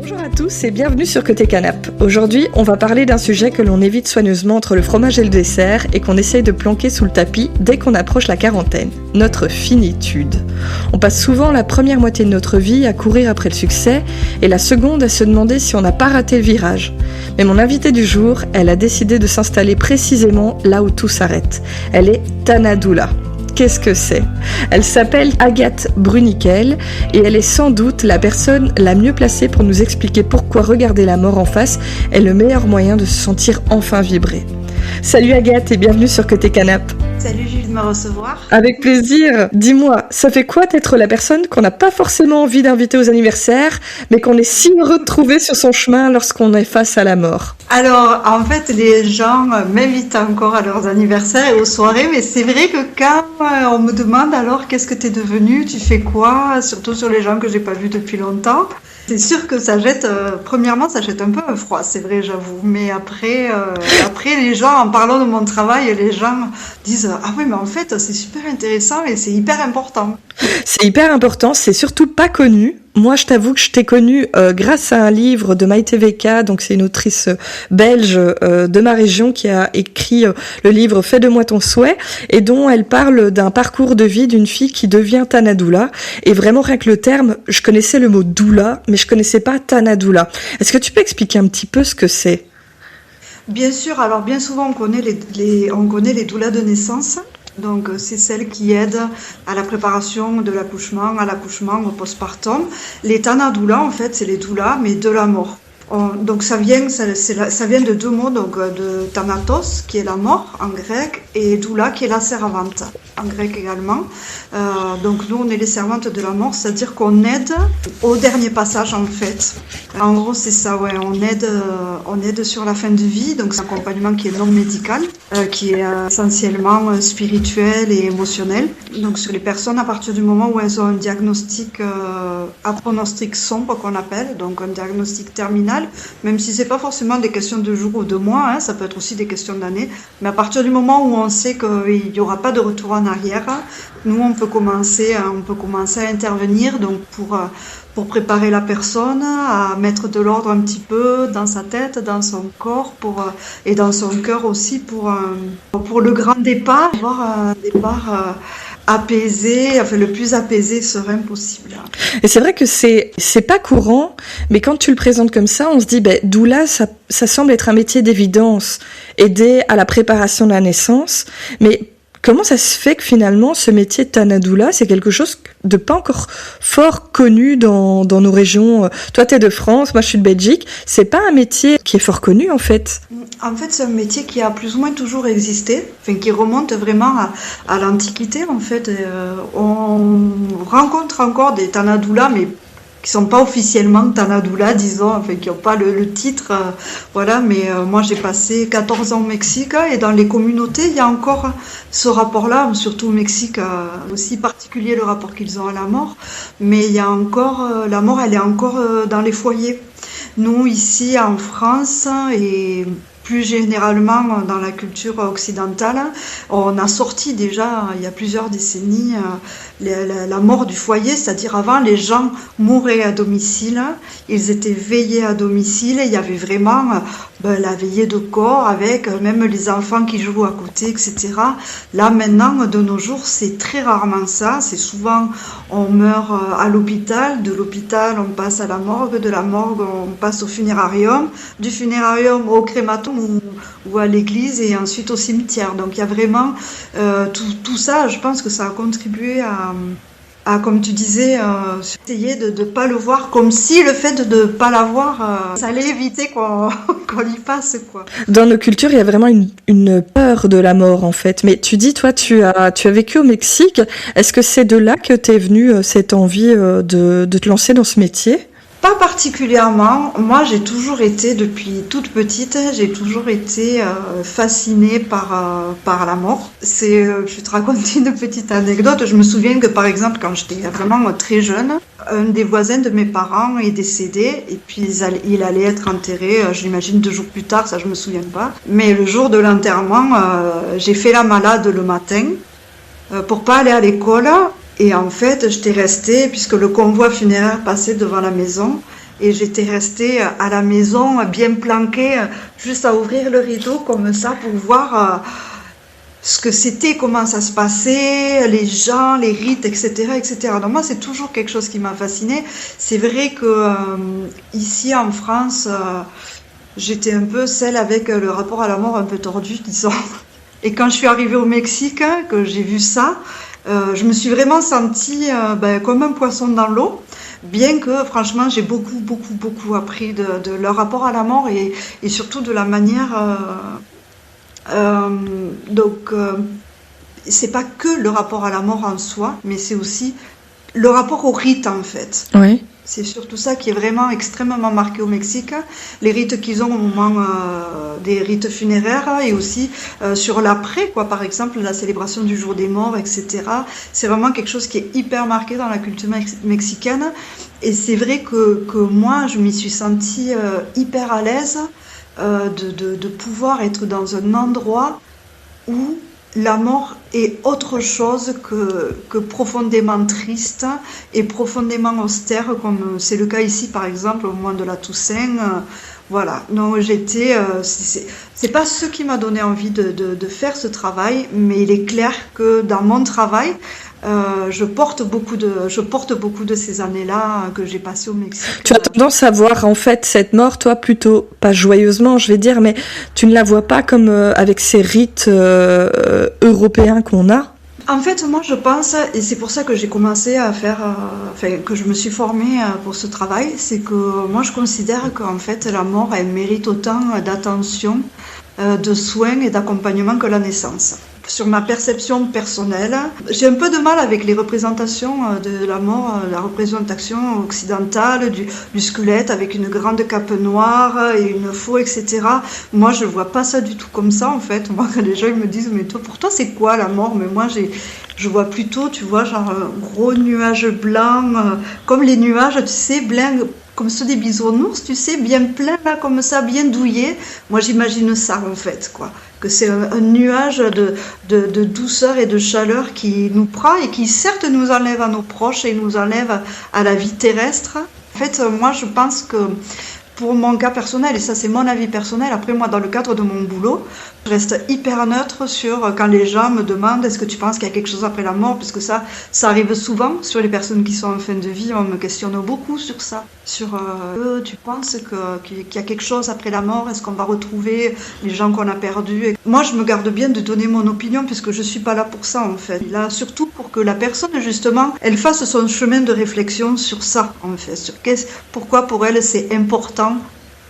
Bonjour à tous et bienvenue sur Côté Canap. Aujourd'hui, on va parler d'un sujet que l'on évite soigneusement entre le fromage et le dessert et qu'on essaye de planquer sous le tapis dès qu'on approche la quarantaine. Notre finitude. On passe souvent la première moitié de notre vie à courir après le succès et la seconde à se demander si on n'a pas raté le virage. Mais mon invitée du jour, elle a décidé de s'installer précisément là où tout s'arrête. Elle est Tana Doula. Qu'est-ce que c'est ? Elle s'appelle Agathe Bruniquel et elle est sans doute la personne la mieux placée pour nous expliquer pourquoi regarder la mort en face est le meilleur moyen de se sentir enfin vibrer. Salut Agathe et bienvenue sur Côté Canap. Salut Jules de me recevoir. Avec plaisir. Dis-moi, ça fait quoi d'être la personne qu'on n'a pas forcément envie d'inviter aux anniversaires, mais qu'on est si heureux de trouver sur son chemin lorsqu'on est face à la mort ? Alors, en fait, les gens m'invitent encore à leurs anniversaires et aux soirées, mais c'est vrai que quand on me demande alors qu'est-ce que t'es devenu, tu fais quoi, surtout sur les gens que j'ai pas vus depuis longtemps, c'est sûr que ça jette, premièrement, ça jette un peu un froid, c'est vrai, j'avoue. Mais après, les gens, en parlant de mon travail, les gens disent « Ah oui, mais en fait, c'est super intéressant et c'est hyper important. » C'est hyper important, c'est surtout pas connu. Moi, je t'avoue que je t'ai connue grâce à un livre de Maïté Veka, donc c'est une autrice belge de ma région qui a écrit le livre « Fais de moi ton souhait » et dont elle parle d'un parcours de vie d'une fille qui devient Tana Doula. Et vraiment, rien que le terme, je connaissais le mot doula, mais je connaissais pas Tana Doula. Est-ce que tu peux expliquer un petit peu ce que c'est ? Bien sûr, alors bien souvent on connaît les doulas de naissance. Donc c'est celles qui aident à la préparation de l'accouchement, au postpartum. Les Tana Doula, en fait, c'est les doulas, mais de la mort. Donc ça vient de deux mots, donc de Thanatos, qui est la mort en grec, et Doula, qui est la servante, en grec également. Donc nous, on est les servantes de la mort, c'est-à-dire qu'on aide au dernier passage, en fait. En gros, c'est ça, ouais, on aide sur la fin de vie, donc c'est un accompagnement qui est non médical, qui est essentiellement spirituel et émotionnel. Donc sur les personnes, à partir du moment où elles ont un diagnostic à pronostic sombre, qu'on appelle, donc un diagnostic terminal, même si c'est pas forcément des questions de jours ou de mois, hein, ça peut être aussi des questions d'années, mais à partir du moment où on sait qu'il n'y aura pas de retour en arrière, nous on peut commencer à intervenir donc pour préparer la personne, à mettre de l'ordre un petit peu dans sa tête, dans son corps et dans son cœur aussi pour le grand départ, avoir un départ apaisé, enfin le plus apaisé, serein possible. Et c'est vrai que c'est pas courant, mais quand tu le présentes comme ça, on se dit doula, ça semble être un métier d'évidence, aider à la préparation de la naissance, mais comment ça se fait que finalement ce métier de Tana Doula, c'est quelque chose de pas encore fort connu dans nos régions. Toi t'es de France, moi je suis de Belgique, c'est pas un métier qui est fort connu en fait. En fait, c'est un métier qui a plus ou moins toujours existé, enfin qui remonte vraiment à l'Antiquité en fait. On rencontre encore des Tana Doula, mais qui sont pas officiellement Tana Doula, disons, enfin qui n'ont pas le titre, voilà. Mais moi, j'ai passé 14 ans au Mexique et dans les communautés, il y a encore ce rapport-là, surtout au Mexique, aussi particulier le rapport qu'ils ont à la mort. Mais il y a encore la mort, elle est encore dans les foyers. Nous ici en France et plus généralement dans la culture occidentale, on a sorti déjà il y a plusieurs décennies la mort du foyer, c'est-à-dire avant les gens mouraient à domicile, ils étaient veillés à domicile, et il y avait vraiment la veillée de corps avec même les enfants qui jouent à côté, etc. Là maintenant, de nos jours, c'est très rarement ça, c'est souvent on meurt à l'hôpital, de l'hôpital on passe à la morgue, de la morgue on passe au funérarium, du funérarium au crématorium ou à l'église et ensuite au cimetière. Donc il y a vraiment tout ça, je pense que ça a contribué à comme tu disais, essayer de ne pas le voir comme si le fait de ne pas l'avoir, ça allait éviter qu'on y passe, quoi. Dans nos cultures, il y a vraiment une peur de la mort, en fait. Mais tu dis, toi, tu as vécu au Mexique. Est-ce que c'est de là que t'es venue cette envie de te lancer dans ce métier ? Pas particulièrement. Moi, j'ai toujours été, depuis toute petite, j'ai toujours été fascinée par la mort. Je vais te raconter une petite anecdote. Je me souviens que, par exemple, quand j'étais vraiment très jeune, un des voisins de mes parents est décédé et puis il allait être enterré, j'imagine 2 jours plus tard, ça je me souviens pas. Mais le jour de l'enterrement, j'ai fait la malade le matin pour pas aller à l'école. Et en fait, j'étais restée, puisque le convoi funéraire passait devant la maison, Et j'étais restée à la maison, bien planquée, juste à ouvrir le rideau comme ça pour voir ce que c'était, comment ça se passait, les gens, les rites, etc., etc. Donc moi, c'est toujours quelque chose qui m'a fascinée. C'est vrai que ici en France, j'étais un peu celle avec le rapport à la mort un peu tordu, disons. Et quand je suis arrivée au Mexique, que j'ai vu ça, je me suis vraiment sentie comme un poisson dans l'eau. Bien que, franchement, j'ai beaucoup appris de leur rapport à la mort et surtout de la manière. C'est pas que le rapport à la mort en soi, mais c'est aussi le rapport au rite, en fait. Oui. C'est surtout ça qui est vraiment extrêmement marqué au Mexique. Les rites qu'ils ont au moment des rites funéraires et aussi sur l'après, quoi. Par exemple, la célébration du jour des morts, etc. C'est vraiment quelque chose qui est hyper marqué dans la culture mexicaine. Et c'est vrai que moi, je m'y suis sentie hyper à l'aise de pouvoir être dans un endroit où la mort est autre chose que profondément triste et profondément austère, comme c'est le cas ici, par exemple, au moment de la Toussaint. Voilà. Donc c'est pas ce qui m'a donné envie de faire ce travail, mais il est clair que dans mon travail, je porte beaucoup de ces années-là que j'ai passées au Mexique. Tu as tendance à voir en fait cette mort, toi, plutôt pas joyeusement, je vais dire, mais tu ne la vois pas comme avec ces rites européens qu'on a. En fait, moi, je pense, et c'est pour ça que j'ai commencé à faire, que je me suis formée pour ce travail, c'est que moi, je considère qu'en fait, la mort, elle mérite autant d'attention, de soins et d'accompagnement que la naissance. Sur ma perception personnelle, j'ai un peu de mal avec les représentations de la mort, la représentation occidentale du squelette avec une grande cape noire et une faux, etc. Moi, je vois pas ça du tout comme ça, en fait. Moi, quand les gens ils me disent, mais toi, pour toi, c'est quoi la mort? Mais moi, je vois plutôt, tu vois, genre un gros nuage blanc, comme les nuages, tu sais, blancs, comme ceux des bisounours, tu sais, bien pleins, là, comme ça, bien douillés. Moi, j'imagine ça, en fait, quoi. Que c'est un nuage de douceur et de chaleur qui nous prend et qui, certes, nous enlève à nos proches et nous enlève à la vie terrestre. En fait, moi, je pense que pour mon cas personnel, et ça c'est mon avis personnel, après moi dans le cadre de mon boulot, je reste hyper neutre sur quand les gens me demandent est-ce que tu penses qu'il y a quelque chose après la mort, parce que ça arrive souvent sur les personnes qui sont en fin de vie, on me questionne beaucoup sur ça, sur tu penses qu'il y a quelque chose après la mort, est-ce qu'on va retrouver les gens qu'on a perdus. Et moi je me garde bien de donner mon opinion puisque je suis pas là pour ça en fait, là surtout pour que la personne justement, elle fasse son chemin de réflexion sur ça en fait, sur pourquoi pour elle c'est important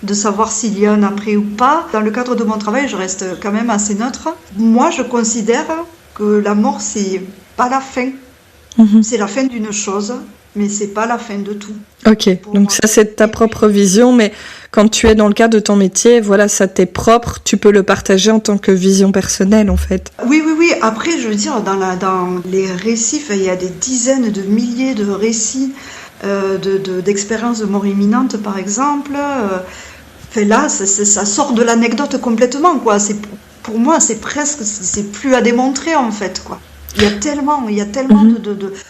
de savoir s'il y a un après ou pas. Dans le cadre de mon travail, je reste quand même assez neutre. Moi, je considère que la mort, c'est pas la fin. C'est la fin d'une chose, mais c'est pas la fin de tout. Ok, donc ça c'est ta propre vision, mais quand tu es dans le cadre de ton métier, voilà, ça t'est propre, tu peux le partager en tant que vision personnelle en fait. Oui. Après, je veux dire, dans les récits, il y a des dizaines de milliers de récits d'expériences de mort imminente, par exemple. Là, ça sort de l'anecdote complètement, quoi. Pour moi, c'est plus à démontrer, en fait, quoi. Il y a tellement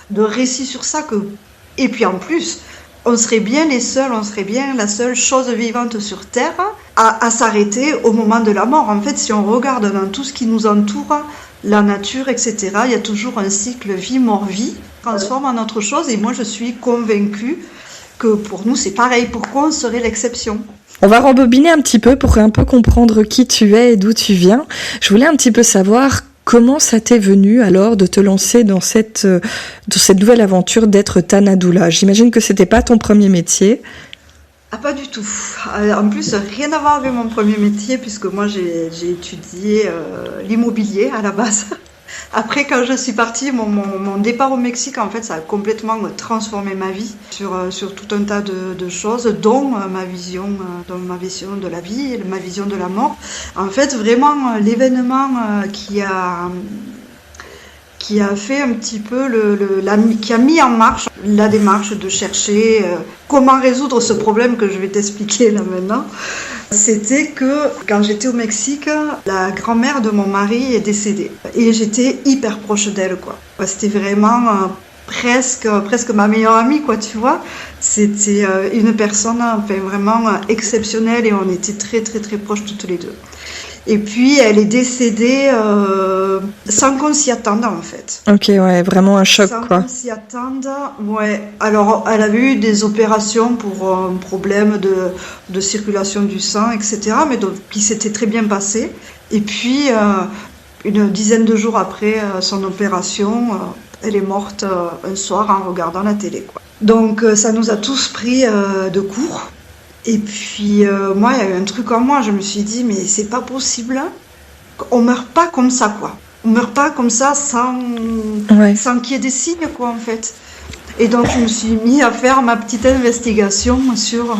de récits sur ça que... Et puis, en plus, on serait bien la seule chose vivante sur Terre à s'arrêter au moment de la mort. En fait, si on regarde dans tout ce qui nous entoure, la nature, etc., il y a toujours un cycle vie-mort-vie, transforme en autre chose, et moi, je suis convaincue que pour nous, c'est pareil. Pourquoi on serait l'exception ? On va rembobiner un petit peu pour un peu comprendre qui tu es et d'où tu viens. Je voulais un petit peu savoir comment ça t'est venu alors de te lancer dans cette nouvelle aventure d'être Tanadoula. J'imagine que c'était pas ton premier métier. Ah, pas du tout. En plus, rien à voir avec mon premier métier puisque moi j'ai étudié l'immobilier à la base. Après, quand je suis partie, mon départ au Mexique, en fait, ça a complètement transformé ma vie sur tout un tas de choses, dont ma vision de la vie et ma vision de la mort. En fait, vraiment, l'événement qui a fait un petit peu qui a mis en marche la démarche de chercher comment résoudre ce problème que je vais t'expliquer là maintenant. C'était que quand j'étais au Mexique, la grand-mère de mon mari est décédée et j'étais hyper proche d'elle, quoi. C'était vraiment presque ma meilleure amie, quoi, tu vois. C'était une personne vraiment exceptionnelle et on était très très très proches toutes les deux. Et puis elle est décédée sans qu'on s'y attende en fait. Ok, ouais, vraiment un choc, Sans quoi. qu'on s'y attende, ouais. Alors elle avait eu des opérations pour un problème de circulation du sang, etc. Mais donc, qui s'était très bien passé. Et puis une dizaine de jours après son opération, elle est morte un soir en regardant la télé, quoi. Donc ça nous a tous pris de court. Et puis moi, il y a eu un truc en moi, je me suis dit, mais c'est pas possible, hein. On meurt pas comme ça, quoi. On meurt pas comme ça Ouais. sans qu'il y ait des signes, quoi, en fait. Et donc je me suis mis à faire ma petite investigation sur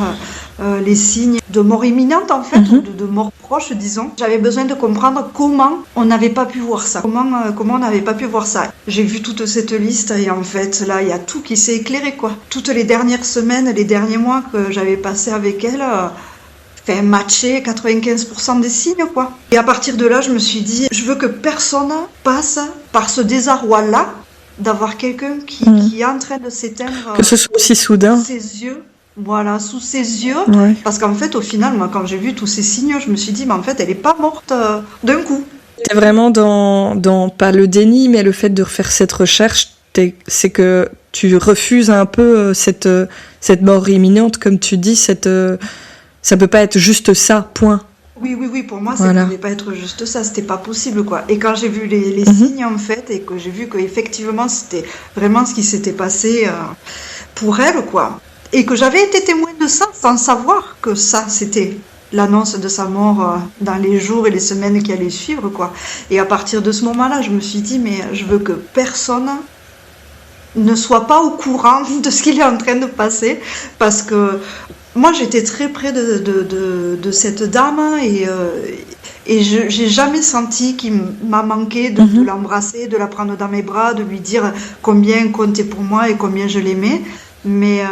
les signes de mort imminente, en fait, ou de mort proche, disons. J'avais besoin de comprendre comment on n'avait pas pu voir ça. Comment on n'avait pas pu voir ça. J'ai vu toute cette liste et en fait, là, il y a tout qui s'est éclairé, quoi. Toutes les dernières semaines, les derniers mois que j'avais passé avec elle, matché 95% des signes, quoi. Et à partir de là, je me suis dit, je veux que personne passe par ce désarroi-là d'avoir quelqu'un qui est en train de s'éteindre Que ce soit aussi sous soudain. ses yeux. Voilà, sous ses yeux. Ouais. Parce qu'en fait, au final, moi, quand j'ai vu tous ces signes, je me suis dit, mais en fait, elle n'est pas morte d'un coup. T'es vraiment dans, pas le déni, mais le fait de refaire cette recherche, c'est que tu refuses un peu cette mort imminente, comme tu dis, ça peut pas être juste ça, point. Oui, pour moi, ça Voilà. ne pouvait pas être juste ça, c'était pas possible, quoi. Et quand j'ai vu les signes, en fait, et que j'ai vu qu'effectivement, c'était vraiment ce qui s'était passé pour elle, quoi. Et que j'avais été témoin de ça sans savoir que ça, c'était l'annonce de sa mort dans les jours et les semaines qui allaient suivre, quoi. Et à partir de ce moment-là, je me suis dit, mais je veux que personne ne soit pas au courant de ce qu'il est en train de passer, parce que moi, j'étais très près de cette dame et j'ai jamais senti qu'il m'a manqué de l'embrasser, de la prendre dans mes bras, de lui dire combien elle comptait pour moi et combien je l'aimais. Mais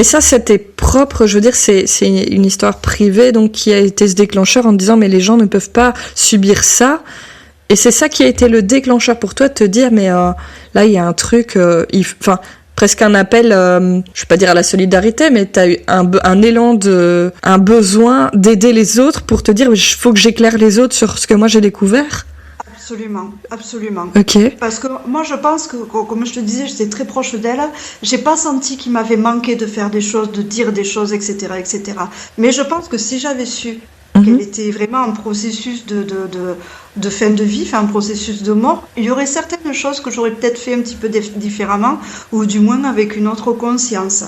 ça, c'était propre, je veux dire, c'est une histoire privée, donc qui a été ce déclencheur en te disant, mais les gens ne peuvent pas subir ça. Et c'est ça qui a été le déclencheur pour toi de te dire, mais là, il y a un truc, enfin, presque un appel, je vais pas dire à la solidarité, mais t'as eu un élan un besoin d'aider les autres pour te dire, il faut que j'éclaire les autres sur ce que moi j'ai découvert. absolument. Ok. Parce que moi, je pense que, comme je te disais, j'étais très proche d'elle. J'ai pas senti qu'il m'avait manqué de faire des choses, de dire des choses, etc., etc. Mais je pense que si j'avais su qu'elle était vraiment en processus de fin de vie, un processus de mort, il y aurait certaines choses que j'aurais peut-être fait un petit peu différemment, ou du moins avec une autre conscience.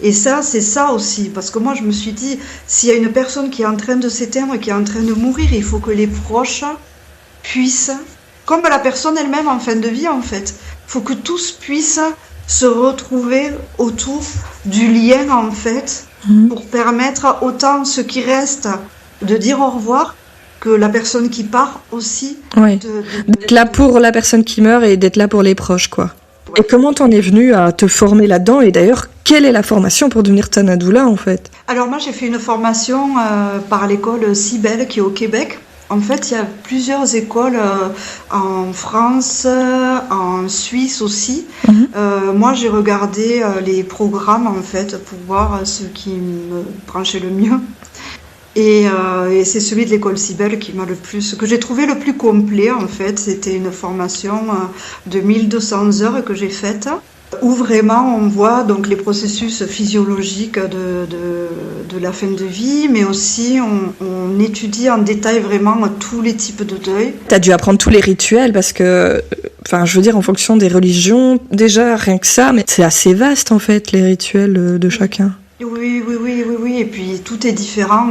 Et ça, c'est ça aussi, parce que moi, je me suis dit, s'il y a une personne qui est en train de s'éteindre, qui est en train de mourir, il faut que les proches puissent, comme la personne elle-même en fin de vie, en fait, il faut que tous puissent se retrouver autour du lien, en fait, pour permettre autant ceux qui restent de dire au revoir que la personne qui part aussi. Ouais. D'être là pour la personne qui meurt et d'être là pour les proches, quoi. Ouais. Et comment t'en es venue à te former là-dedans? Et d'ailleurs, quelle est la formation pour devenir Tanadoula, en fait? Alors moi, j'ai fait une formation par l'école Cybelle, qui est au Québec. En fait, il y a plusieurs écoles en France, en Suisse aussi. Moi, j'ai regardé les programmes, en fait, pour voir ce qui me branchait le mieux. Et c'est celui de l'école Cybelle que j'ai trouvé le plus complet, en fait. C'était une formation de 1200 heures que j'ai faite, où vraiment on voit donc les processus physiologiques de la fin de vie, mais aussi on étudie en détail vraiment tous les types de deuil. T'as dû apprendre tous les rituels parce que, enfin, je veux dire, en fonction des religions, déjà, rien que ça, mais c'est assez vaste, en fait, les rituels de chacun. Oui. Et puis tout est différent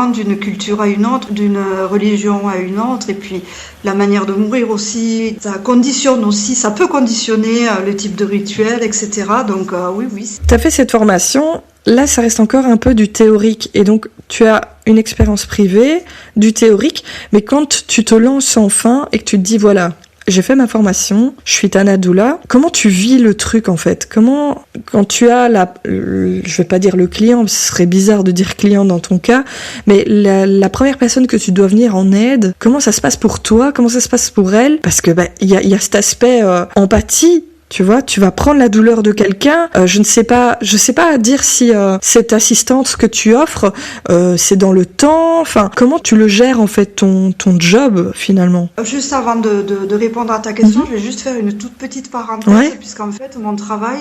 d'une culture à une autre, d'une religion à une autre. Et puis la manière de mourir aussi, ça peut conditionner le type de rituel, etc. Donc oui. T'as fait cette formation, là ça reste encore un peu du théorique. Et donc tu as une expérience privée, du théorique, mais quand tu te lances enfin et que tu te dis voilà, j'ai fait ma formation, je suis Tana Doula. Comment tu vis le truc en fait? Comment, quand tu as je vais pas dire le client, ce serait bizarre de dire client dans ton cas, mais la première personne que tu dois venir en aide, comment ça se passe pour toi? Comment ça se passe pour elle? Parce que il y a cet aspect empathie. Tu vois, tu vas prendre la douleur de quelqu'un. Je sais pas dire si cette assistance que tu offres, c'est dans le temps. Enfin, comment tu le gères en fait ton job finalement? Juste avant de répondre à ta question, je vais juste faire une toute petite parenthèse, puisqu'en fait mon travail,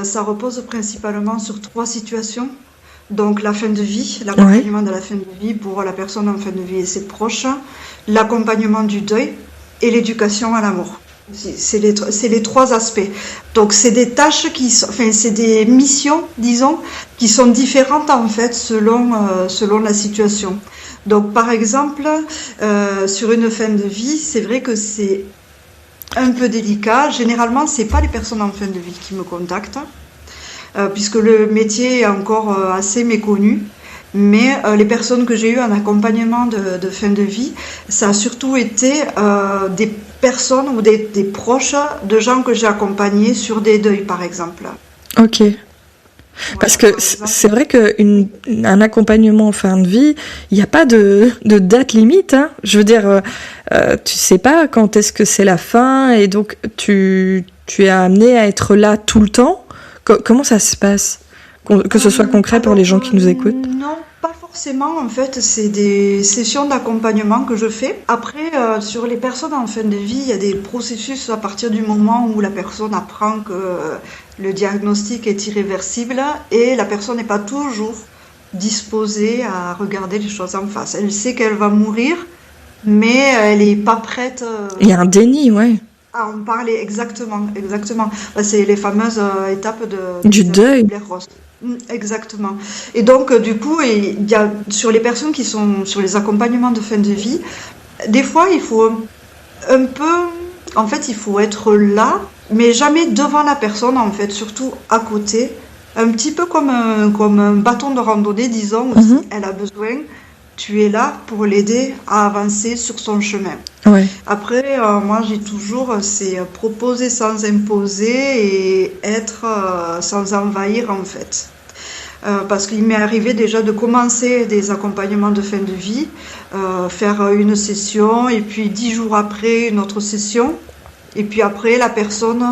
ça repose principalement sur 3 situations. Donc la fin de vie, l'accompagnement de la fin de vie pour la personne en fin de vie et ses proches, l'accompagnement du deuil et l'éducation à l'amour. C'est les 3 aspects. Donc c'est des tâches c'est des missions, disons, qui sont différentes en fait selon la situation. Donc par exemple, sur une fin de vie, c'est vrai que c'est un peu délicat. Généralement, c'est pas les personnes en fin de vie qui me contactent, puisque le métier est encore assez méconnu. Mais les personnes que j'ai eues en accompagnement de fin de vie, ça a surtout été des personnes ou des proches de gens que j'ai accompagnés sur des deuils, par exemple. Ok. Parce que c'est vrai qu'un accompagnement en fin de vie, il n'y a pas de date limite. Hein. Je veux dire, tu sais pas quand est-ce que c'est la fin et donc tu es amené à être là tout le temps. Comment ça se passe? Que ce soit concret pour les gens qui nous écoutent? Non, pas forcément. En fait, c'est des sessions d'accompagnement que je fais. Après, sur les personnes en fin de vie, il y a des processus à partir du moment où la personne apprend que le diagnostic est irréversible et la personne n'est pas toujours disposée à regarder les choses en face. Elle sait qu'elle va mourir, mais elle n'est pas prête. Il y a un déni, ouais. À en parler, exactement. C'est les fameuses étapes du deuil. Exactement. Et donc, du coup, il y a, sur les personnes qui sont sur les accompagnements de fin de vie, des fois, il faut un peu... En fait, il faut être là, mais jamais devant la personne, en fait, surtout à côté. Un petit peu comme un bâton de randonnée, disons, où si elle a besoin, tu es là pour l'aider à avancer sur son chemin. Ouais. Après, moi, j'ai toujours, c'est proposer sans imposer et être sans envahir, en fait. Parce qu'il m'est arrivé déjà de commencer des accompagnements de fin de vie, faire une session et puis 10 jours après une autre session. Et puis après, la personne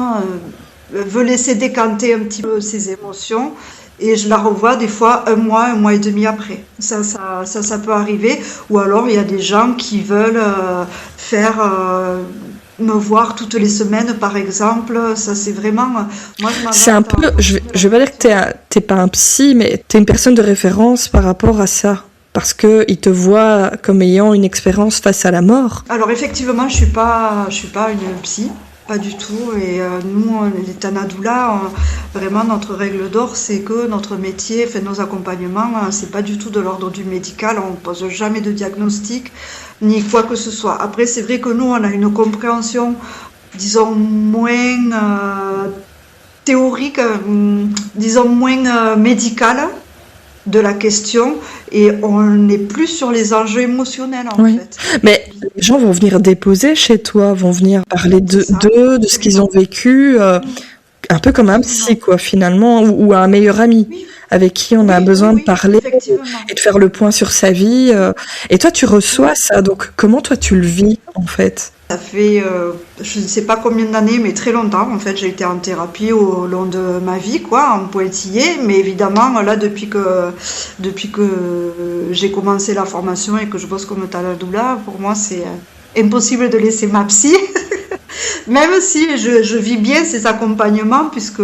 veut laisser décanter un petit peu ses émotions et je la revois des fois un mois et demi après. Ça peut arriver. Ou alors, il y a des gens qui veulent me voir toutes les semaines, par exemple. Ça, c'est vraiment... Moi, c'est un peu... Je vais pas dire que t'es pas un psy, mais t'es une personne de référence par rapport à ça. Parce qu'ils te voient comme ayant une expérience face à la mort. Alors, effectivement, je suis pas une psy. Pas du tout. Et nous, les Tana Doula, vraiment, notre règle d'or, c'est que notre métier, nos accompagnements, c'est pas du tout de l'ordre du médical. On ne pose jamais de diagnostic, ni quoi que ce soit. Après, c'est vrai que nous, on a une compréhension, disons, moins théorique, disons, moins médicale de la question, et on est plus sur les enjeux émotionnels en fait. Mais les gens vont venir déposer chez toi, vont venir parler d'eux, de ce qu'ils ont vécu, un peu comme un psy quoi finalement, ou un meilleur ami avec qui on a besoin de parler et de faire le point sur sa vie. Et toi tu reçois ça, donc comment toi tu le vis en fait? Ça fait, je ne sais pas combien d'années, mais très longtemps. En fait, j'ai été en thérapie au long de ma vie, quoi, en pointillé. Mais évidemment, là, depuis que j'ai commencé la formation et que je bosse comme Tana Doula, pour moi, c'est impossible de laisser ma psy. Même si je vis bien ces accompagnements, puisque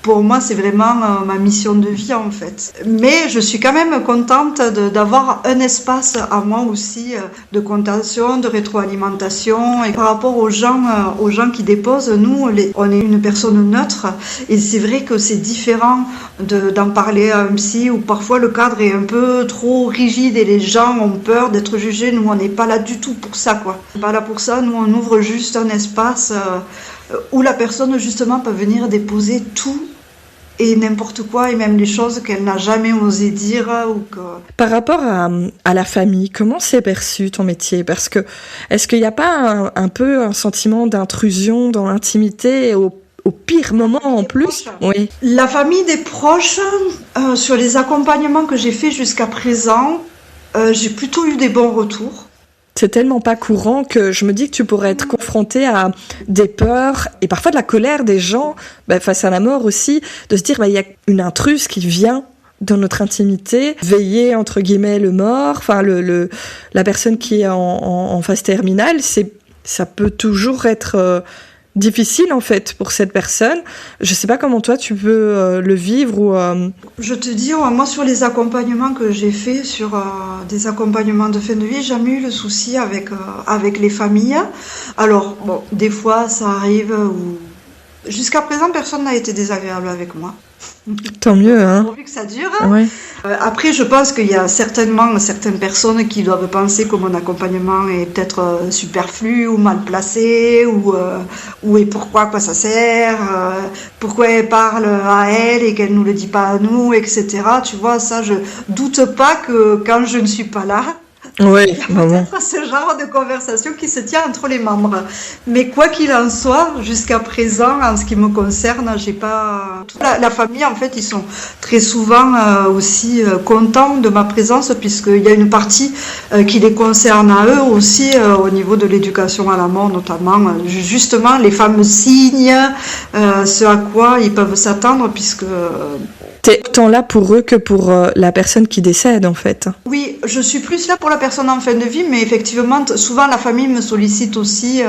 pour moi, c'est vraiment ma mission de vie, en fait. Mais je suis quand même contente d'avoir un espace à moi aussi de contention, de rétroalimentation. Et par rapport aux gens qui déposent, nous, on est une personne neutre. Et c'est vrai que c'est différent d'en parler à un psy, où parfois le cadre est un peu trop rigide et les gens ont peur d'être jugés. Nous, on n'est pas là du tout pour ça, quoi. On n'est pas là pour ça. Nous, on ouvre juste un espace où la personne justement peut venir déposer tout et n'importe quoi, et même des choses qu'elle n'a jamais osé dire. Ou que... Par rapport à la famille, comment c'est perçu ton métier? Parce que est-ce qu'il n'y a pas un peu un sentiment d'intrusion dans l'intimité au pire moment en plus? Oui. La famille des proches, sur les accompagnements que j'ai faits jusqu'à présent, j'ai plutôt eu des bons retours. C'est tellement pas courant que je me dis que tu pourrais être confronté à des peurs et parfois de la colère des gens face à la mort aussi, de se dire il y a une intruse qui vient dans notre intimité, veiller entre guillemets le mort, enfin la personne qui est en phase terminale, ça peut toujours être difficile en fait pour cette personne. Je sais pas comment toi tu peux le vivre ou. Je te dis, moi sur les accompagnements que j'ai faits, sur des accompagnements de fin de vie, j'ai jamais eu le souci avec les familles. Alors bon, des fois ça arrive où jusqu'à présent personne n'a été désagréable avec moi. Tant mieux, hein. Pourvu que ça dure. Ouais. Après, je pense qu'il y a certainement certaines personnes qui doivent penser que mon accompagnement est peut-être superflu ou mal placé, ou et pourquoi, quoi ça sert, pourquoi elle parle à elle et qu'elle nous le dit pas à nous, etc. Tu vois, ça, je doute pas que quand je ne suis pas là, oui, il y a peut-être ce genre de conversation qui se tient entre les membres. Mais quoi qu'il en soit, jusqu'à présent, en ce qui me concerne, j'ai pas... La famille, en fait, ils sont très souvent aussi contents de ma présence, puisqu'il y a une partie qui les concerne à eux aussi, au niveau de l'éducation à la mort, notamment, justement, les fameux signes, ce à quoi ils peuvent s'attendre, puisque... T'es autant là pour eux que pour la personne qui décède, en fait. Oui, je suis plus là pour la personne en fin de vie, mais effectivement, souvent la famille me sollicite aussi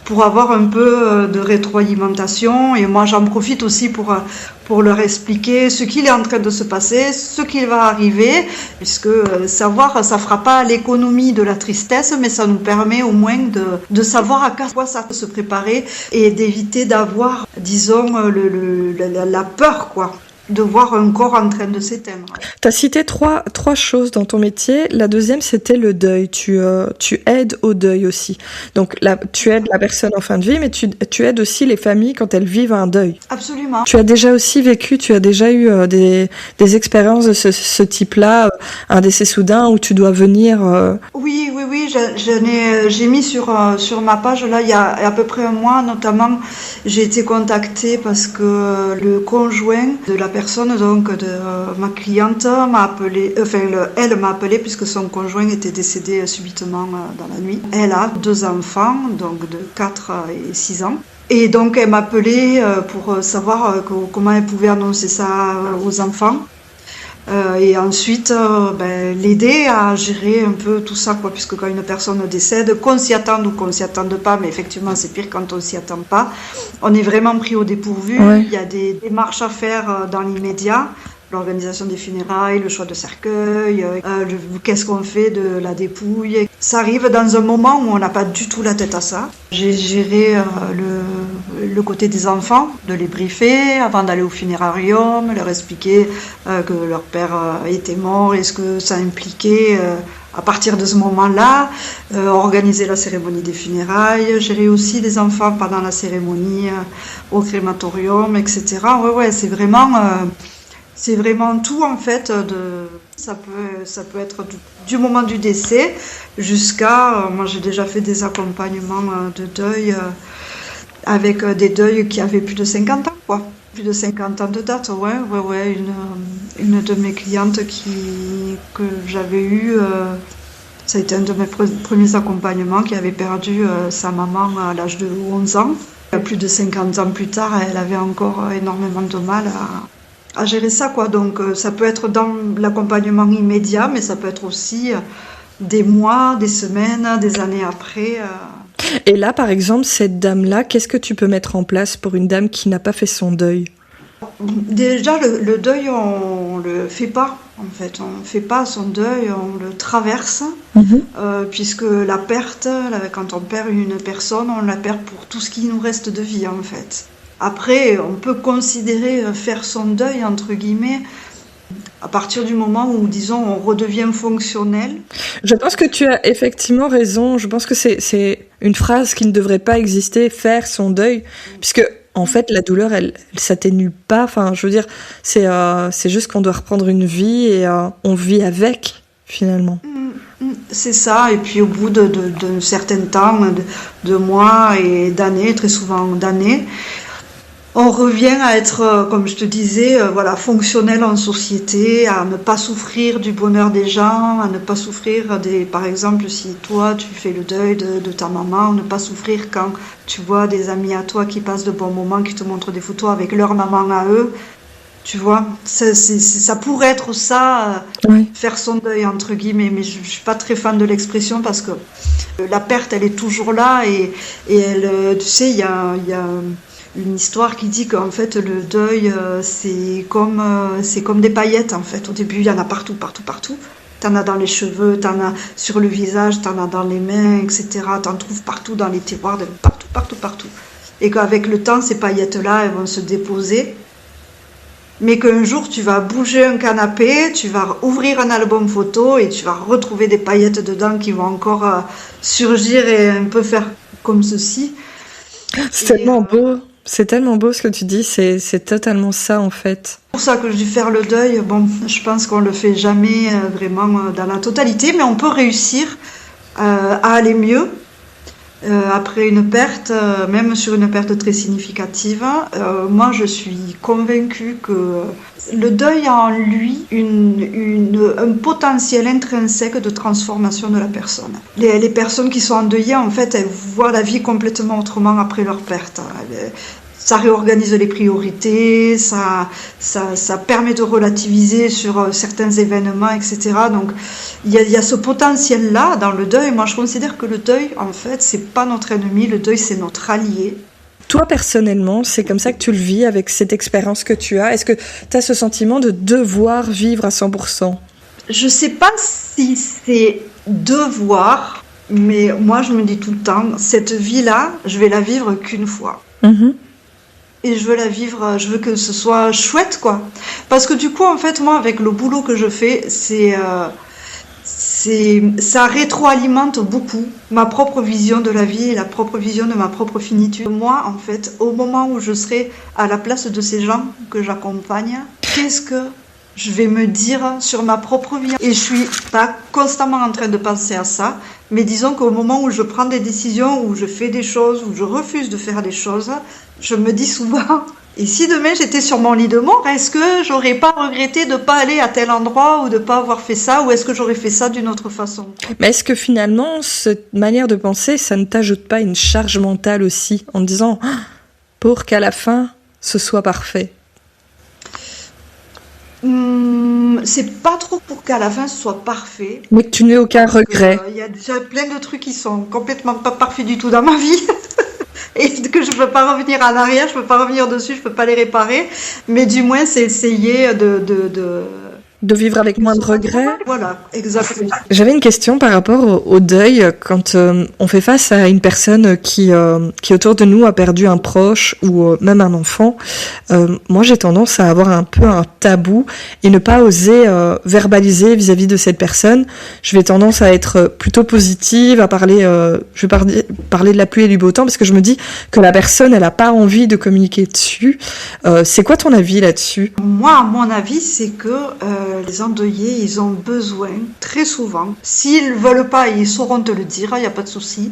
pour avoir un peu de rétroalimentation, et moi j'en profite aussi pour leur expliquer ce qu'il est en train de se passer, ce qui va arriver, puisque savoir, ça fera pas l'économie de la tristesse, mais ça nous permet au moins de savoir à quoi ça peut se préparer et d'éviter d'avoir, disons, la peur, quoi, de voir un corps en train de s'éteindre. Tu as cité trois choses dans ton métier. La deuxième, c'était le deuil. Tu aides au deuil aussi. Donc, tu aides la personne en fin de vie, mais tu aides aussi les familles quand elles vivent un deuil. Absolument. Tu as déjà eu des expériences de ce type-là, un décès soudain où tu dois venir... Oui, j'ai mis sur ma page, là, il y a à peu près un mois, notamment, j'ai été contactée parce que le conjoint de la personne, donc de ma cliente, m'a appelé, elle m'a appelé puisque son conjoint était décédé subitement dans la nuit. Elle a 2 enfants, donc de 4 et 6 ans. Et donc elle m'a appelé pour savoir comment elle pouvait annoncer ça aux enfants. Et ensuite l'aider à gérer un peu tout ça, quoi, puisque quand une personne décède, qu'on s'y attende ou qu'on s'y attende pas, mais effectivement c'est pire quand on s'y attend pas, on est vraiment pris au dépourvu. Ouais. Il y a des démarches à faire dans l'immédiat, l'organisation des funérailles, le choix de cercueil, qu'est-ce qu'on fait de la dépouille. Ça arrive dans un moment où on n'a pas du tout la tête à ça. J'ai géré le côté des enfants, de les briefer avant d'aller au funérarium, leur expliquer que leur père était mort et ce que ça impliquait à partir de ce moment-là, organiser la cérémonie des funérailles, gérer aussi des enfants pendant la cérémonie au crématorium, etc. Ouais, c'est vraiment tout, en fait. Ça peut être du moment du décès jusqu'à... moi, j'ai déjà fait des accompagnements de deuil avec des deuils qui avaient plus de 50 ans, quoi. Plus de 50 ans de date, ouais. Une de mes clientes que j'avais eue, ça a été un de mes premiers accompagnements, qui avait perdu sa maman à l'âge de 11 ans. Plus de 50 ans plus tard, elle avait encore énormément de mal à gérer ça, quoi. Donc ça peut être dans l'accompagnement immédiat, mais ça peut être aussi des mois, des semaines, des années après. Et là, par exemple, cette dame-là, qu'est-ce que tu peux mettre en place pour une dame qui n'a pas fait son deuil ? Déjà, le deuil, on le fait pas, en fait. On fait pas son deuil, on le traverse, puisque la perte, quand on perd une personne, on la perd pour tout ce qui nous reste de vie, en fait. Après, on peut considérer faire son deuil, entre guillemets, à partir du moment où, disons, on redevient fonctionnel. Je pense que tu as effectivement raison. Je pense que c'est une phrase qui ne devrait pas exister, faire son deuil, puisque en fait, la douleur, elle s'atténue pas. Enfin, je veux dire, c'est juste qu'on doit reprendre une vie et on vit avec, finalement. C'est ça, et puis au bout d'un certain temps, de mois et d'années, très souvent d'années, on revient à être, comme je te disais, voilà, fonctionnel en société, à ne pas souffrir du bonheur des gens, à ne pas souffrir par exemple, si toi tu fais le deuil de ta maman, ne pas souffrir quand tu vois des amis à toi qui passent de bons moments, qui te montrent des photos avec leur maman à eux. Tu vois, ça pourrait être ça, Oui. faire son deuil, entre guillemets, mais je suis pas très fan de l'expression parce que la perte, elle est toujours là et tu sais, il y a une histoire qui dit qu'en fait, le deuil, c'est comme des paillettes, en fait. Au début, il y en a partout, partout, partout. T'en as dans les cheveux, t'en as sur le visage, t'en as dans les mains, etc. T'en trouves partout dans les tiroirs, partout, partout, partout. Et qu'avec le temps, ces paillettes-là, elles vont se déposer. Mais qu'un jour, tu vas bouger un canapé, tu vas ouvrir un album photo et tu vas retrouver des paillettes dedans qui vont encore surgir et un peu faire comme ceci. C'est tellement beau. C'est tellement beau ce que tu dis. C'est totalement ça, en fait. C'est pour ça que je dis faire le deuil. Bon, je pense qu'on le fait jamais vraiment dans la totalité, mais on peut réussir à aller mieux. Après une perte, même sur une perte très significative, moi je suis convaincue que le deuil a en lui un potentiel intrinsèque de transformation de la personne. Les personnes qui sont endeuillées, en fait, elles voient la vie complètement autrement après leur perte. Ça réorganise les priorités, ça permet de relativiser sur certains événements, etc. Donc, il y a ce potentiel-là dans le deuil. Moi, je considère que le deuil, en fait, c'est pas notre ennemi. Le deuil, c'est notre allié. Toi, personnellement, c'est comme ça que tu le vis avec cette expérience que tu as. Est-ce que tu as ce sentiment de devoir vivre à 100%? Je sais pas si c'est devoir, mais moi, je me dis tout le temps, cette vie-là, je vais la vivre qu'une fois. Et je veux la vivre, je veux que ce soit chouette, quoi. Parce que du coup, en fait, moi, avec le boulot que je fais, ça rétroalimente beaucoup ma propre vision de la vie et la propre vision de ma propre finitude. Moi, en fait, au moment où je serai à la place de ces gens que j'accompagne, qu'est-ce que je vais me dire sur ma propre vie? Et je suis pas constamment en train de penser à ça, mais disons qu'au moment où je prends des décisions, où je fais des choses, où je refuse de faire des choses, je me dis souvent, et si demain j'étais sur mon lit de mort, est-ce que j'aurais pas regretté de ne pas aller à tel endroit ou de ne pas avoir fait ça, ou est-ce que j'aurais fait ça d'une autre façon? Mais est-ce que finalement, cette manière de penser, ça ne t'ajoute pas une charge mentale aussi, en te disant, pour qu'à la fin, ce soit parfait? C'est pas trop pour qu'à la fin ce soit parfait. Mais que tu n'aies aucun regret. Il y a déjà plein de trucs qui sont complètement pas parfaits du tout dans ma vie. Et que je peux pas revenir en arrière, je peux pas revenir dessus, je peux pas les réparer. Mais du moins, c'est essayer de vivre avec moins de regrets. Voilà, exactement. J'avais une question par rapport au deuil. Quand on fait face à une personne qui autour de nous a perdu un proche ou même un enfant, moi j'ai tendance à avoir un peu un tabou et ne pas oser verbaliser vis-à-vis de cette personne. Je vais tendance à être plutôt positive, à parler, je vais parler de la pluie et du beau temps parce que je me dis que la personne elle a pas envie de communiquer dessus. C'est quoi ton avis là-dessus? Moi, mon avis, c'est que les endeuillés, ils ont besoin, très souvent, s'ils ne veulent pas, ils sauront te le dire, il n'y a pas de souci,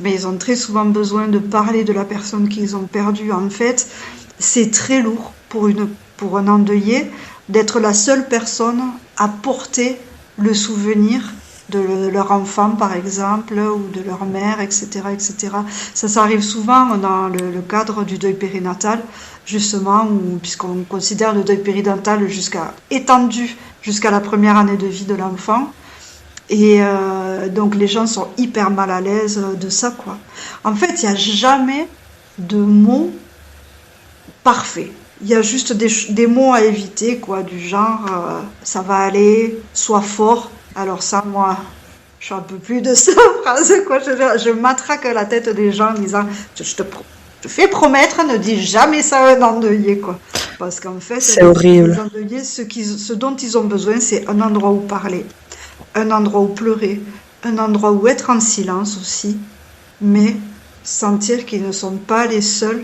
mais ils ont très souvent besoin de parler de la personne qu'ils ont perdue. En fait, c'est très lourd pour un endeuillé d'être la seule personne à porter le souvenir de leur enfant, par exemple, ou de leur mère, etc., etc. Ça arrive souvent dans le cadre du deuil périnatal, justement, puisqu'on considère le deuil périnatal étendu jusqu'à la première année de vie de l'enfant. Et donc les gens sont hyper mal à l'aise de ça, quoi. En fait, il n'y a jamais de mots parfaits. Il y a juste des mots à éviter, quoi, du genre ça va aller, sois fort. Alors ça, moi, je suis un peu plus de cette phrase, quoi. Je matraque la tête des gens en disant je te fais promettre, ne dis jamais ça à un endeuillé, quoi. Parce qu'en fait, c'est horrible. Les endeuillés, ce dont ils ont besoin, c'est un endroit où parler, un endroit où pleurer, un endroit où être en silence aussi, mais sentir qu'ils ne sont pas les seuls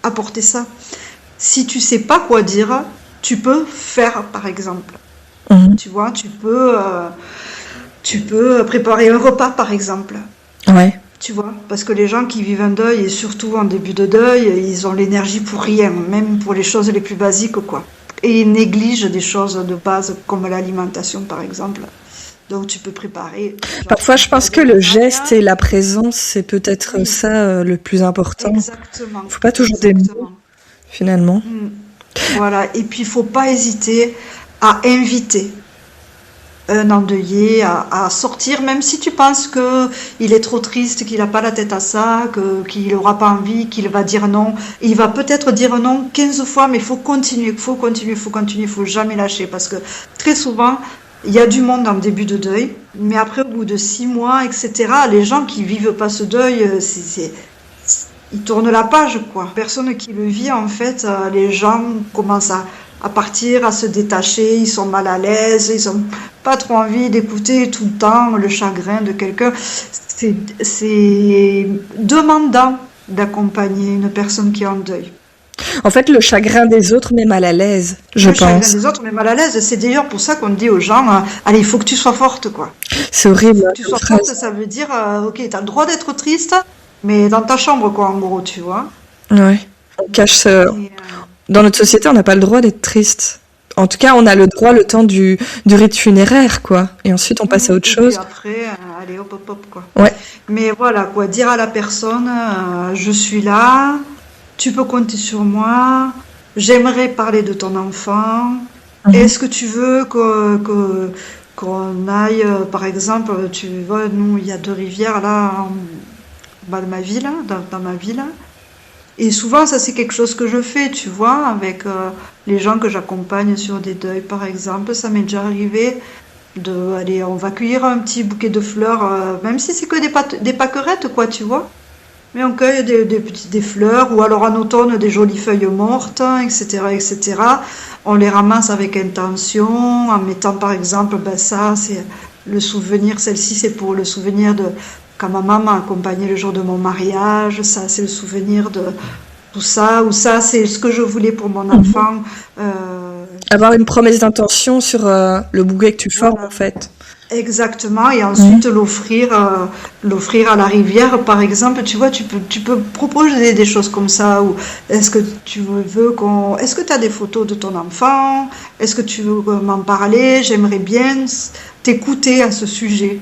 apporter ça. Si tu sais pas quoi dire, tu peux faire, par exemple. Mhm. Tu vois, tu peux préparer un repas, par exemple. Ouais. Tu vois, parce que les gens qui vivent un deuil, et surtout en début de deuil, ils ont l'énergie pour rien, même pour les choses les plus basiques, quoi. Et ils négligent des choses de base, comme l'alimentation, par exemple. Donc tu peux préparer, genre, Parfois, je pense que des le geste lasagnes. et la présence, c'est peut-être Oui, ça le plus important. exactement, Faut pas toujours des mots, exactement. finalement. Mm. Voilà, et puis il faut pas hésiter à inviter un endeuillé à sortir, même si tu penses que il est trop triste, qu'il n'a pas la tête à ça, qu'il n'aura pas envie, qu'il va dire non. Il va peut-être dire non 15 fois, mais il faut continuer, il faut continuer, il faut continuer, il faut jamais lâcher, parce que très souvent, il y a du monde en début de deuil, mais après, au bout de 6 mois, etc., les gens qui vivent pas ce deuil, ils tournent la page, quoi. Personne qui le vit, en fait, les gens commencent à partir, à se détacher, ils sont mal à l'aise, ils ont pas trop envie d'écouter tout le temps le chagrin de quelqu'un. C'est demandant d'accompagner une personne qui est en deuil. En fait, le chagrin des autres met mal à l'aise, je Le chagrin pense. des autres met mal à l'aise. C'est d'ailleurs pour ça qu'on dit aux gens, allez, il faut que tu sois forte, quoi. C'est Il horrible, faut hein, que tu comme sois forte, phrase. ça veut dire, ok, t'as le droit d'être triste, mais dans ta chambre, quoi, en gros, tu vois. Ouais. On cache Et, Dans notre société, on n'a pas le droit d'être triste. En tout cas, on a le droit le temps du rite funéraire, quoi. Et ensuite, on passe à autre et puis chose. après, allez, hop, hop, hop, quoi. Ouais. Mais voilà, quoi, dire à la personne, je suis là, tu peux compter sur moi, j'aimerais parler de ton enfant, Mhm. est-ce que tu veux qu'on aille, par exemple, tu vois, nous, il y a 2 rivières là, en bas de ma ville, dans ma ville, et souvent, ça, c'est quelque chose que je fais, tu vois, avec les gens que j'accompagne sur des deuils, par exemple. Ça m'est déjà arrivé allez, on va cueillir un petit bouquet de fleurs, même si c'est que des pâquerettes, quoi, tu vois. Mais on cueille des fleurs, ou alors en automne, des jolies feuilles mortes, etc., etc. On les ramasse avec intention, en mettant, par exemple, ben ça, c'est le souvenir, celle-ci, c'est pour le souvenir de quand ma maman m'a accompagnée le jour de mon mariage, ça, c'est le souvenir de tout ça, ou ça, c'est ce que je voulais pour mon Mhm. enfant. Avoir une promesse d'intention sur le bouquet que tu formes, en Voilà. fait. Exactement, et Mhm. ensuite l'offrir à la rivière, par exemple, tu vois, tu peux proposer des choses comme ça, ou est-ce que tu veux est-ce que tu as des photos de ton enfant? Est-ce que tu veux m'en parler? J'aimerais bien t'écouter à ce sujet,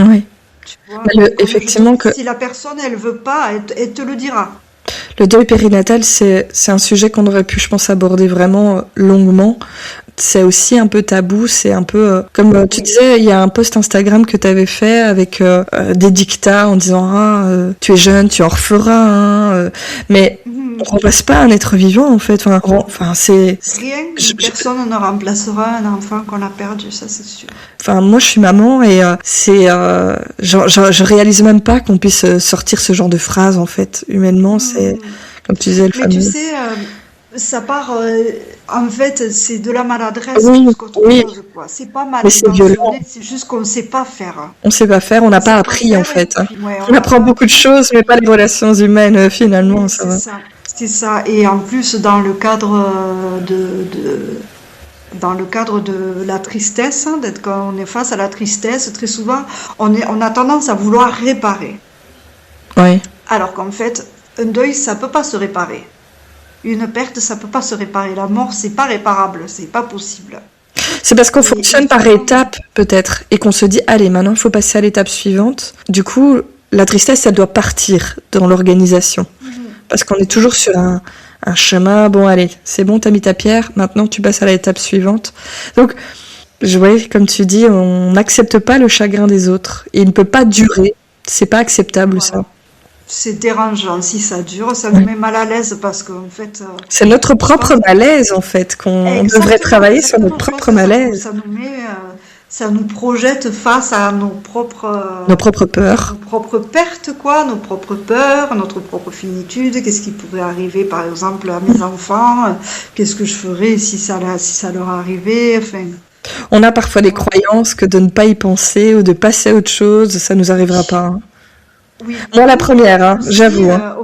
Oui. tu vois. Bah, Comme je te effectivement, dis, que si la personne, elle veut pas, elle te le dira. le deuil périnatal, c'est un sujet qu'on aurait pu, je pense, aborder vraiment longuement. C'est aussi un peu tabou, c'est un peu comme tu Oui. disais, il y a un post Instagram que tu avais fait avec des dictats en disant tu es jeune, tu en referas un, mais on Mhm. remplace pas un être vivant en fait. Enfin c'est Rien, je- une je- personne ne remplacera un enfant qu'on a perdu, ça c'est sûr. enfin moi je suis maman et je réalise même pas qu'on puisse sortir ce genre de phrase en fait. Humainement, c'est Mhm. comme tu disais le Mais tu fameux. sais, ça part, en fait, c'est de la maladresse Oui, plus qu'autre oui, chose, quoi. C'est pas mal mais c'est violent. intentionné, c'est juste qu'on ne sait pas faire. On sait pas faire, on n'a On pas sait pas appris en faire, et fait, hein. puis, ouais, on On n'a apprend pas beaucoup de appris. choses, mais pas les relations humaines finalement, Oui, ça c'est va. ça. C'est ça. Et en plus, dans le cadre dans le cadre de la tristesse, hein, d'être quand on est face à la tristesse, très souvent, on a tendance à vouloir réparer. Oui. Alors qu'en fait, un deuil, ça peut pas se réparer. Une perte, ça peut pas se réparer. La mort, c'est pas réparable, c'est pas possible. C'est parce qu'on Et fonctionne par souvent, étapes, peut-être, et qu'on se dit, allez, maintenant, il faut passer à l'étape suivante. Du coup, la tristesse, elle doit partir dans l'organisation. mhm, Parce qu'on est toujours sur un chemin, bon, allez, c'est bon, t'as mis ta pierre, maintenant tu passes à l'étape suivante. Donc, ouais, comme tu dis, on n'accepte pas le chagrin des autres. Et il ne peut pas durer. C'est pas acceptable, ça. voilà. C'est dérangeant si ça dure, ça nous Ouais. met mal à l'aise parce qu'en fait, C'est notre je propre pense malaise, en fait, qu'on devrait exactement, travailler sur notre exactement. Je pense propre que malaise, ça nous met, ça nous projette face à nos propres peurs. nos propres pertes, quoi, nos propres peurs, notre propre finitude. Qu'est-ce qui pourrait arriver, par exemple, à mes enfants? Qu'est-ce que je ferais si ça leur arrivait? Enfin, On a parfois des voilà. croyances que de ne pas y penser ou de passer à autre chose, ça nous arrivera pas, hein. Oui. Moi, la première, hein, Aussi, j'avoue. Hein.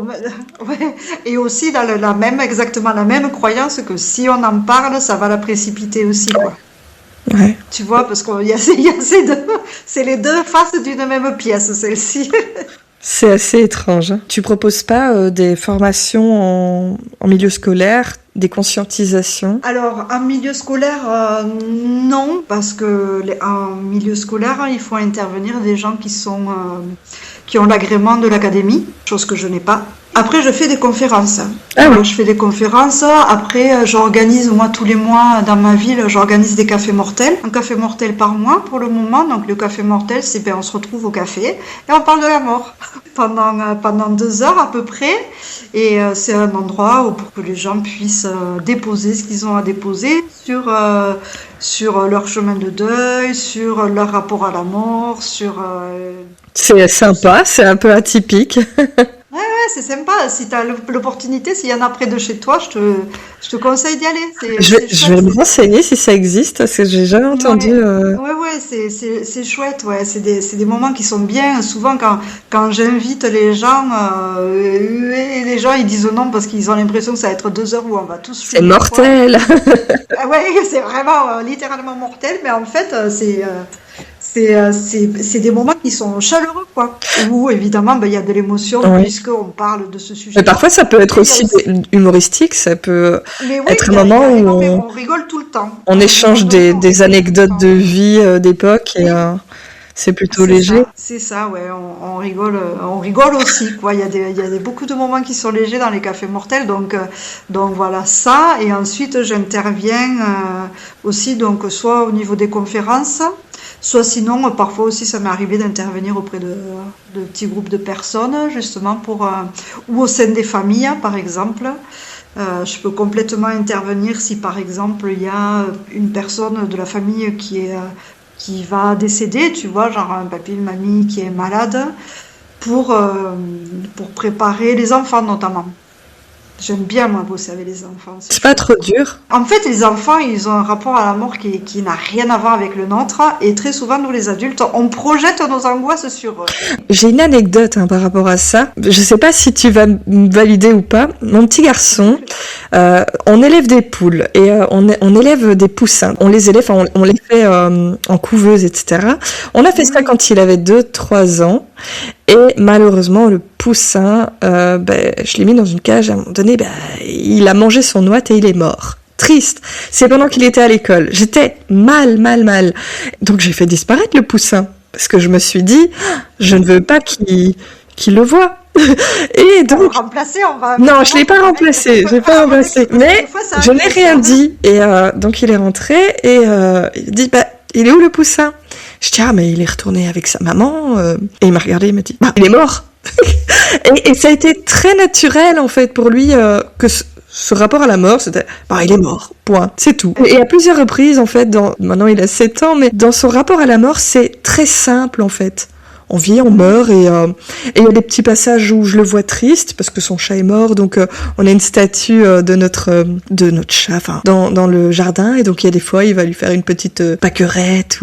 ouais. Et aussi dans exactement la même croyance que si on en parle, ça va la précipiter aussi, quoi. Ouais. Tu vois, parce il y a ces deux, c'est les deux faces d'une même pièce, celle-ci. C'est assez étrange. Hein. Tu proposes pas des formations en milieu scolaire, des conscientisations? Alors, en milieu scolaire, non, parce que en milieu scolaire, il faut intervenir des gens qui ont l'agrément de l'académie, chose que je n'ai pas. Après, je fais des conférences. Ah oui. Je fais des conférences. Après, j'organise, moi, tous les mois, dans ma ville, j'organise des cafés mortels. Un café mortel par mois, pour le moment. Donc, le café mortel, c'est, on se retrouve au café et on parle de la mort pendant 2 heures à peu près. Et c'est un endroit pour que les gens puissent déposer ce qu'ils ont à déposer sur leur chemin de deuil, sur leur rapport à la mort, C'est sympa, c'est un peu atypique. Ouais, c'est sympa. Si tu as l'opportunité, s'il y en a près de chez toi, je te conseille d'y aller. Je vais me renseigner si ça existe, parce que j'ai jamais entendu. Ouais, c'est chouette. Ouais, c'est des moments qui sont bien. Souvent, quand j'invite les gens, les gens ils disent non parce qu'ils ont l'impression que ça va être 2 heures où on va tous C'est fumer, quoi. mortel. Ouais, c'est vraiment littéralement mortel, mais en fait, c'est des moments qui sont chaleureux, quoi. Où évidemment, il y a de l'émotion Oui. puisqu'on parle de ce sujet. Mais parfois, ça peut être Mais aussi humoristique, ça peut mais oui, être un moment où on rigole tout le temps. on échange rigole tout le temps, des on rigole tout le anecdotes de temps. vie d'époque et Oui. c'est plutôt léger. C'est ça, ouais, on rigole aussi, quoi. Il y a beaucoup de moments qui sont légers dans les cafés mortels, donc voilà ça. Et ensuite, j'interviens aussi, donc soit au niveau des conférences, soit sinon, parfois aussi, ça m'est arrivé d'intervenir auprès de petits groupes de personnes, justement ou au sein des familles, par exemple. Je peux complètement intervenir si, par exemple, il y a une personne de la famille qui va décéder, tu vois, genre un papy, une mamie qui est malade, pour préparer les enfants notamment. J'aime bien, moi, bosser avec les enfants. C'est pas trop dur. En fait, les enfants, ils ont un rapport à la mort qui n'a rien à voir avec le nôtre. Et très souvent, nous, les adultes, on projette nos angoisses sur eux. J'ai une anecdote par rapport à ça. Je sais pas si tu vas me valider ou pas. Mon petit garçon, on élève des poules et on élève des poussins. On les élève, on les fait en couveuse, etc. On a fait ça quand il avait 2-3 ans. Et malheureusement, le poussin, je l'ai mis dans une cage. À un moment donné, il a mangé son ouate et il est mort. Triste. C'est pendant qu'il était à l'école. J'étais mal. Donc j'ai fait disparaître le poussin. Parce que je me suis dit, je ne veux pas qu'il le voie. Et donc, On va remplacer, non, je l'ai pas remplacé. Mais je n'ai rien dit. Et donc il est rentré et il dit, il est où le poussin? Je dis, mais il est retourné avec sa maman. Et il m'a regardé, il m'a dit, il est mort. et ça a été très naturel, en fait, pour lui, que ce rapport à la mort, c'était, il est mort, point, c'est tout. Et à plusieurs reprises, en fait, maintenant il a 7 ans, mais dans son rapport à la mort, c'est très simple, en fait. On vit, on meurt, et il y a des petits passages où je le vois triste parce que son chat est mort, donc on a une statue de notre chat, dans le jardin, et donc il y a des fois il va lui faire une petite paquerette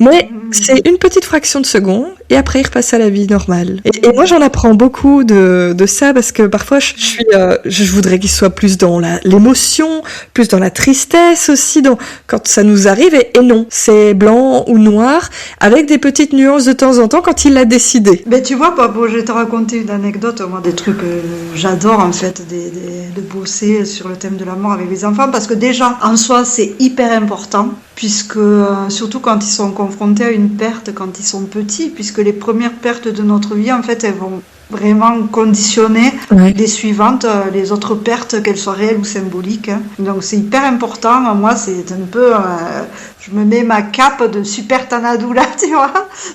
mais c'est une petite fraction de seconde, et après il repasse à la vie normale. Et moi j'en apprends beaucoup de ça parce que parfois je voudrais qu'il soit plus dans l'émotion, plus dans la tristesse aussi, quand ça nous arrive, et non, c'est blanc ou noir avec des petites nuances de temps en temps quand il l'a décidé. Mais tu vois, Papa, je vais te raconter une anecdote, moi, des trucs que j'adore en fait, de bosser sur le thème de la mort avec les enfants, parce que déjà, en soi, c'est hyper important, puisque surtout quand ils sont confrontés à une perte, quand ils sont petits, puisque les premières pertes de notre vie, en fait, elles vont vraiment conditionner les suivantes, les autres pertes, qu'elles soient réelles ou symboliques. Donc c'est hyper important. Moi, c'est un peu... je me mets ma cape de super Tanadoula, tu vois,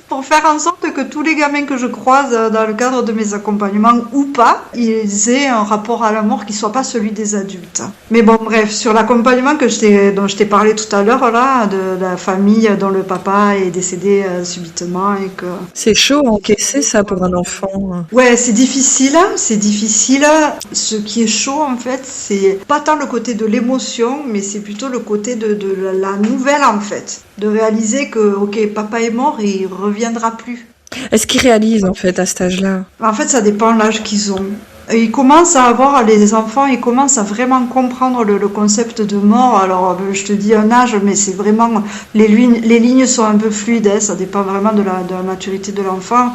pour faire en sorte que tous les gamins que je croise dans le cadre de mes accompagnements ou pas, ils aient un rapport à la mort qui soit pas celui des adultes. Mais bon, bref, sur l'accompagnement dont je t'ai parlé tout à l'heure, là, de la famille dont le papa est décédé subitement et que... C'est chaud à encaisser ça pour un enfant. Ouais, c'est difficile. Ce qui est chaud, en fait, c'est pas tant le côté de l'émotion, mais c'est plutôt le côté de la nouvelle, en fait. De réaliser que, ok, papa est mort et il reviendra plus. Est-ce qu'ils réalisent en fait à cet âge-là? En fait, ça dépend de l'âge qu'ils ont. Ils commencent à avoir, les enfants, ils commencent à vraiment comprendre le concept de mort. Alors, je te dis un âge, mais c'est vraiment, les lignes sont un peu fluides, hein, ça dépend vraiment de la maturité de l'enfant.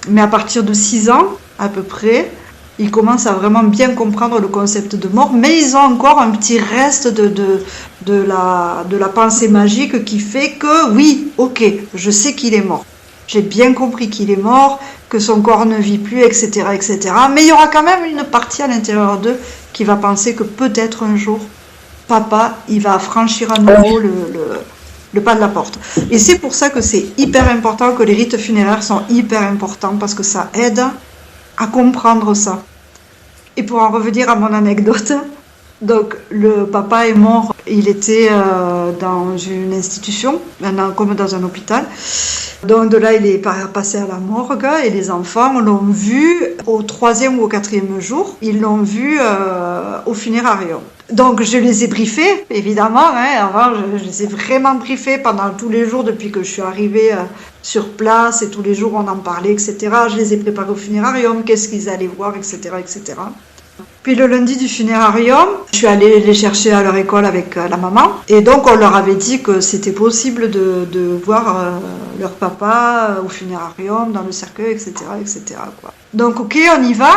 Mais à partir de 6 ans, à peu près, ils commencent à vraiment bien comprendre le concept de mort, mais ils ont encore un petit reste de la pensée magique qui fait que, oui, ok, je sais qu'il est mort. J'ai bien compris qu'il est mort, que son corps ne vit plus, etc., etc. Mais il y aura quand même une partie à l'intérieur d'eux qui va penser que peut-être un jour, papa, il va franchir à nouveau le pas de la porte. Et c'est pour ça que c'est hyper important, que les rites funéraires sont hyper importants, parce que ça aide à comprendre ça. Et pour en revenir à mon anecdote, donc le papa est mort, il était dans une institution, comme dans un hôpital. Donc de là, il est passé à la morgue et les enfants l'ont vu au 3e ou au 4e jour. Ils l'ont vu au funérarium. Donc je les ai briefés, évidemment. Avant, je les ai vraiment briefés pendant tous les jours depuis que je suis arrivée sur place et tous les jours on en parlait, etc. Je les ai préparés au funérarium, qu'est-ce qu'ils allaient voir, etc., etc. Puis le lundi du funérarium, je suis allée les chercher à leur école avec la maman. Et donc on leur avait dit que c'était possible de voir leur papa au funérarium, dans le cercueil, etc., etc., quoi. Donc ok, on y va.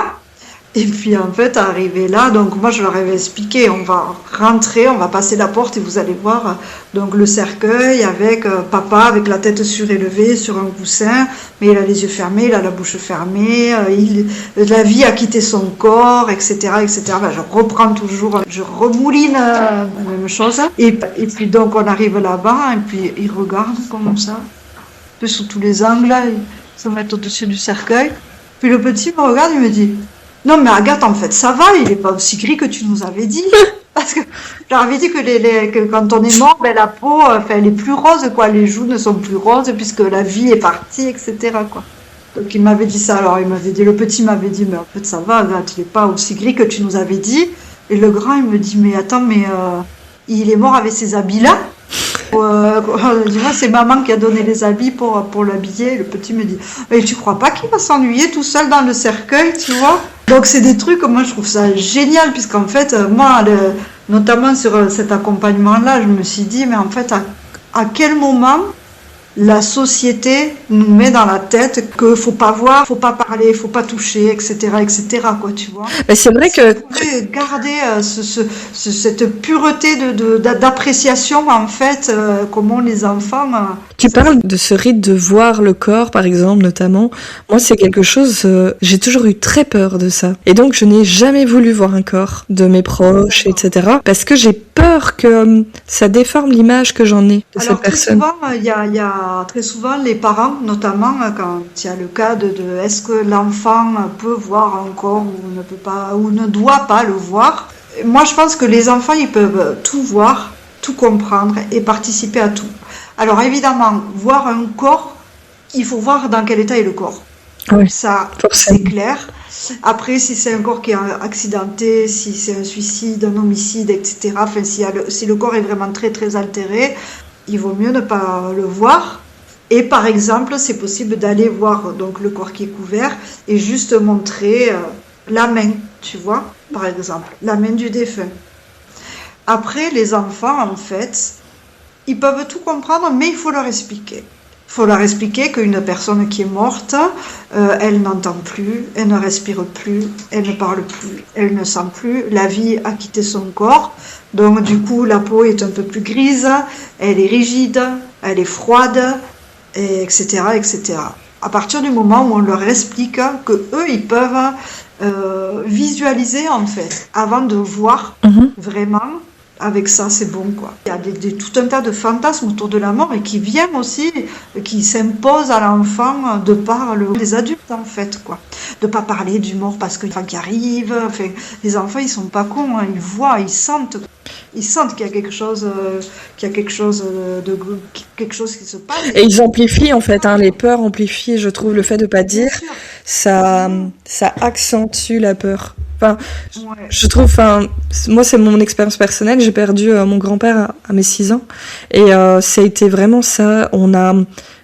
Et puis en fait, arrivé là, donc moi je leur avais expliqué, on va rentrer, on va passer la porte et vous allez voir donc le cercueil avec papa avec la tête surélevée sur un coussin, mais il a les yeux fermés, il a la bouche fermée, la vie a quitté son corps, etc., etc. Ben, je reprends toujours, je remouline la même chose. Et puis donc on arrive là-bas et puis ils regardent comme ça, un peu sous tous les angles, ils se mettent au-dessus du cercueil. Puis le petit me regarde, il me dit: non, mais Agathe, en fait, ça va, il n'est pas aussi gris que tu nous avais dit. Parce que je leur avais dit que quand on est mort, ben, la peau, elle est plus rose, quoi. Les joues ne sont plus roses puisque la vie est partie, etc., quoi. Donc il m'avait dit ça. Alors le petit m'avait dit, mais en fait, ça va, Agathe, il n'est pas aussi gris que tu nous avais dit. Et le grand, il me dit, mais attends, mais il est mort avec ces habits-là. Dis-moi, c'est maman qui a donné les habits pour l'habiller. Le petit me dit, mais tu crois pas qu'il va s'ennuyer tout seul dans le cercueil, tu vois? Donc c'est des trucs, moi je trouve ça génial, puisqu'en fait, moi, notamment sur cet accompagnement-là, je me suis dit, mais en fait, à quel moment la société nous met dans la tête qu'il faut pas voir, faut pas parler, faut pas toucher, etc., quoi, tu vois. Mais c'est vrai que Garder cette pureté d'appréciation, en fait, comment les enfants... tu parles de ce rite de voir le corps, par exemple, notamment. Moi, c'est quelque chose, j'ai toujours eu très peur de ça. Et donc, je n'ai jamais voulu voir un corps de mes proches, etc. Parce que j'ai peur que ça déforme l'image que j'en ai de cette personne. Souvent, il y a très souvent les parents, notamment quand il y a le cas de est-ce que l'enfant peut voir un corps ou ne peut pas, ou ne doit pas le voir. Moi, je pense que les enfants, ils peuvent tout voir, tout comprendre et participer à tout. Alors évidemment, voir un corps, il faut voir dans quel état est le corps. Oui, ça, forcément. c'est clair. Après, si c'est un corps qui est accidenté, si c'est un suicide, un homicide, etc., enfin, si le corps est vraiment très très altéré, il vaut mieux ne pas le voir. Et par exemple, c'est possible d'aller voir donc le corps qui est couvert et juste montrer la main, tu vois, par exemple, la main du défunt. Après, les enfants, en fait, ils peuvent tout comprendre, mais il faut leur expliquer. Il faut leur expliquer qu'une personne qui est morte, elle n'entend plus, elle ne respire plus, elle ne parle plus, elle ne sent plus, la vie a quitté son corps. Donc du coup, la peau est un peu plus grise, elle est rigide, elle est froide, etc., etc. À partir du moment où on leur explique que eux, ils peuvent visualiser en fait, avant de voir vraiment. Avec ça, c'est bon, quoi. Il y a tout un tas de fantasmes autour de la mort et qui viennent aussi, qui s'imposent à l'enfant de par les adultes, en fait, quoi. De pas parler du mort parce que l'enfant qui arrive, enfin, les enfants, ils sont pas cons, hein, ils voient, ils sentent qu'il y a quelque chose, quelque chose qui se passe. Et ils amplifient, en fait, les peurs amplifient, je trouve, le fait de pas dire, ça accentue la peur. Enfin, Ouais. je trouve, moi c'est mon expérience personnelle, j'ai perdu mon grand-père à mes 6 ans et ça a été vraiment ça,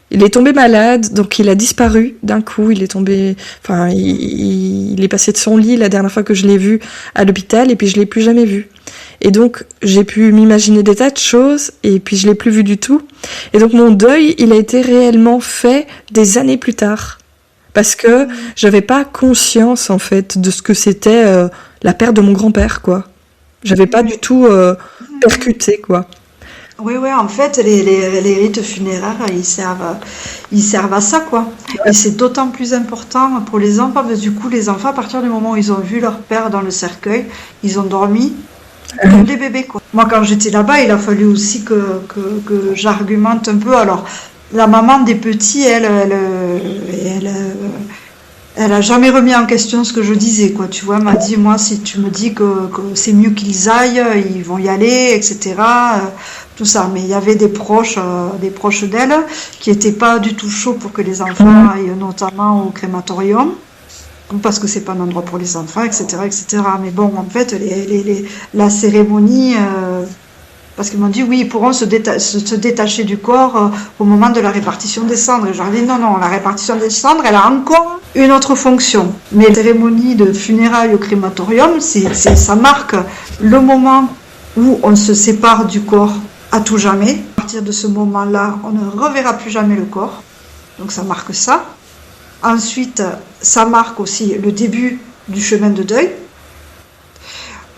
Il est tombé malade, donc il a disparu d'un coup. Il est tombé, enfin, il est passé de son lit la dernière fois que je l'ai vu à l'hôpital, et puis je l'ai plus jamais vu. Et donc j'ai pu m'imaginer des tas de choses, et puis je l'ai plus vu du tout. Et donc mon deuil, il a été réellement fait des années plus tard, parce que j'avais pas conscience en fait de ce que c'était la perte de mon grand-père, quoi. J'avais pas du tout percuté, quoi. Oui, oui, en fait, les rites funéraires, ils servent à ça, quoi. Et c'est d'autant plus important pour les enfants, parce que du coup, les enfants, à partir du moment où ils ont vu leur père dans le cercueil, ils ont dormi comme des bébés, quoi. Moi, quand j'étais là-bas, il a fallu aussi que j'argumente un peu. Alors, la maman des petits, elle a jamais remis en question ce que je disais, quoi. Tu vois, elle m'a dit, moi, si tu me dis que c'est mieux qu'ils aillent, ils vont y aller, etc. Tout ça. Mais il y avait des proches d'elle qui étaient pas du tout chauds pour que les enfants aillent notamment au crématorium, parce que c'est pas un endroit pour les enfants, etc., etc. Mais bon, en fait, la cérémonie, parce qu'ils m'ont dit, oui, ils pourront se détacher du corps au moment de la répartition des cendres. Et je leur ai dit, non, non, la répartition des cendres, elle a encore une autre fonction. Mais la cérémonie de funérailles au crématorium, ça marque le moment où on se sépare du corps à tout jamais. À partir de ce moment-là, on ne reverra plus jamais le corps. Donc ça marque ça. Ensuite, ça marque aussi le début du chemin de deuil.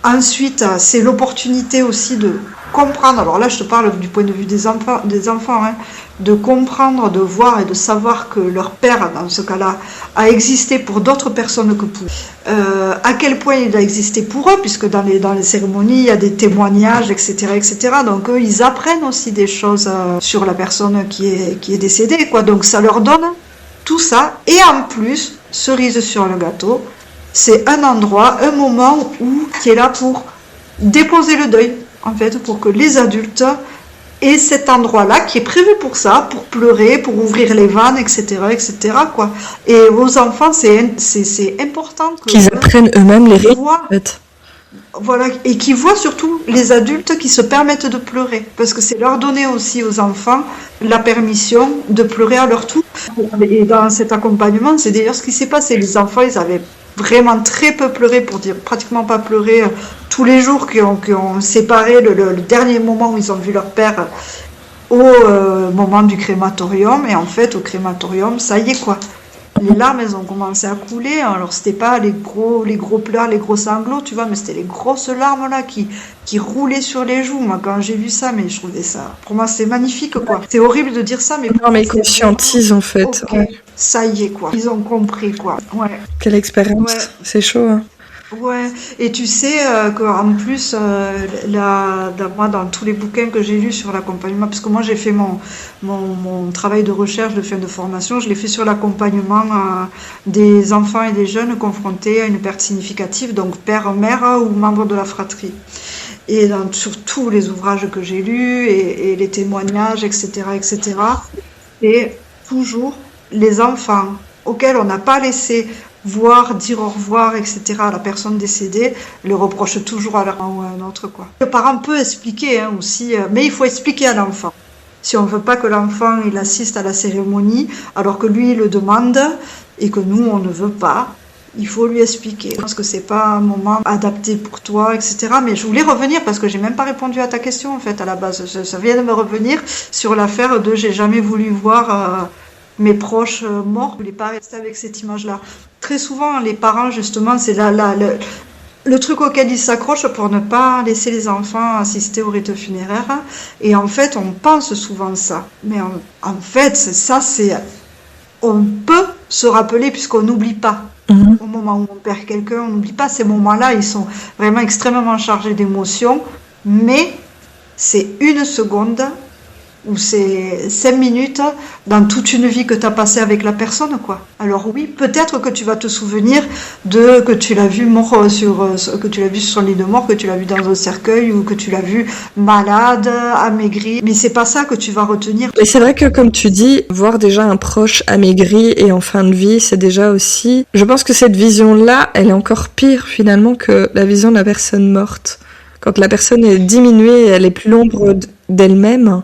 Ensuite, c'est l'opportunité aussi de comprendre, alors là je te parle du point de vue des enfants, hein, de comprendre, de voir et de savoir que leur père, dans ce cas-là, a existé pour d'autres personnes que pour eux. À quel point il a existé pour eux, puisque dans les cérémonies, il y a des témoignages, etc., etc. Donc eux, ils apprennent aussi des choses sur la personne qui est décédée, quoi. Donc ça leur donne tout ça. Et en plus, cerise sur le gâteau, c'est un endroit, un moment qui est là pour déposer le deuil, en fait, pour que les adultes aient cet endroit-là qui est prévu pour ça, pour pleurer, pour ouvrir les vannes, etc., etc., quoi. Et aux enfants, c'est important qu'ils apprennent eux-mêmes les rites, en fait. Voilà, et qui voient surtout les adultes qui se permettent de pleurer, parce que c'est leur donner aussi aux enfants la permission de pleurer à leur tour. Et dans cet accompagnement, c'est d'ailleurs ce qui s'est passé. Les enfants, ils avaient vraiment très peu pleuré, pour dire pratiquement pas pleuré, tous les jours qui ont séparé le dernier moment où ils ont vu leur père au moment du crématorium. Et en fait, au crématorium, ça y est, quoi. Les larmes, elles ont commencé à couler. Alors, c'était pas les gros pleurs, les gros sanglots, tu vois, mais c'était les grosses larmes, là, qui roulaient sur les joues. Moi, quand j'ai vu ça, mais je trouvais ça, pour moi, c'est magnifique, quoi. C'est horrible de dire ça, mais... Non, mais ils conscientisent, en fait. Okay. Ouais. Ça y est, quoi. Ils ont compris, quoi. Ouais. Quelle expérience. Ouais. C'est chaud, hein. Ouais, et tu sais qu'en plus, moi, dans tous les bouquins que j'ai lus sur l'accompagnement, parce que moi j'ai fait mon travail de recherche de fin de formation, je l'ai fait sur l'accompagnement des enfants et des jeunes confrontés à une perte significative, donc père, mère ou membre de la fratrie. Et sur tous les ouvrages que j'ai lus et les témoignages, etc., et toujours les enfants auxquels on n'a pas laissé voir, dire au revoir, etc. à la personne décédée, le reproche toujours à l'un ou à un autre, quoi. Le parent peut expliquer aussi, mais il faut expliquer à l'enfant. Si on ne veut pas que l'enfant il assiste à la cérémonie, alors que lui il le demande et que nous on ne veut pas, il faut lui expliquer. Je pense que c'est pas un moment adapté pour toi, etc. Mais je voulais revenir parce que j'ai même pas répondu à ta question en fait à la base. Ça vient de me revenir sur l'affaire de j'ai jamais voulu voir mes proches morts. Je voulais pas rester avec cette image-là. Très souvent, les parents, justement, c'est le truc auquel ils s'accrochent pour ne pas laisser les enfants assister au rite funéraire. Et en fait, on pense souvent ça. Mais en fait, ça, on peut se rappeler puisqu'on n'oublie pas. Au moment où on perd quelqu'un, on n'oublie pas ces moments-là. Ils sont vraiment extrêmement chargés d'émotions. Mais c'est une seconde ou c'est 5 minutes dans toute une vie que tu as passée avec la personne, quoi. Alors oui, peut-être que tu vas te souvenir que tu l'as vu mort que tu l'as vu sur son lit de mort, que tu l'as vu dans un cercueil ou que tu l'as vu malade, amaigri, mais c'est pas ça que tu vas retenir. Mais c'est vrai que comme tu dis, voir déjà un proche amaigri et en fin de vie, c'est déjà aussi... Je pense que cette vision-là, elle est encore pire finalement que la vision de la personne morte. Quand la personne est diminuée, elle est plus l'ombre d'elles-mêmes.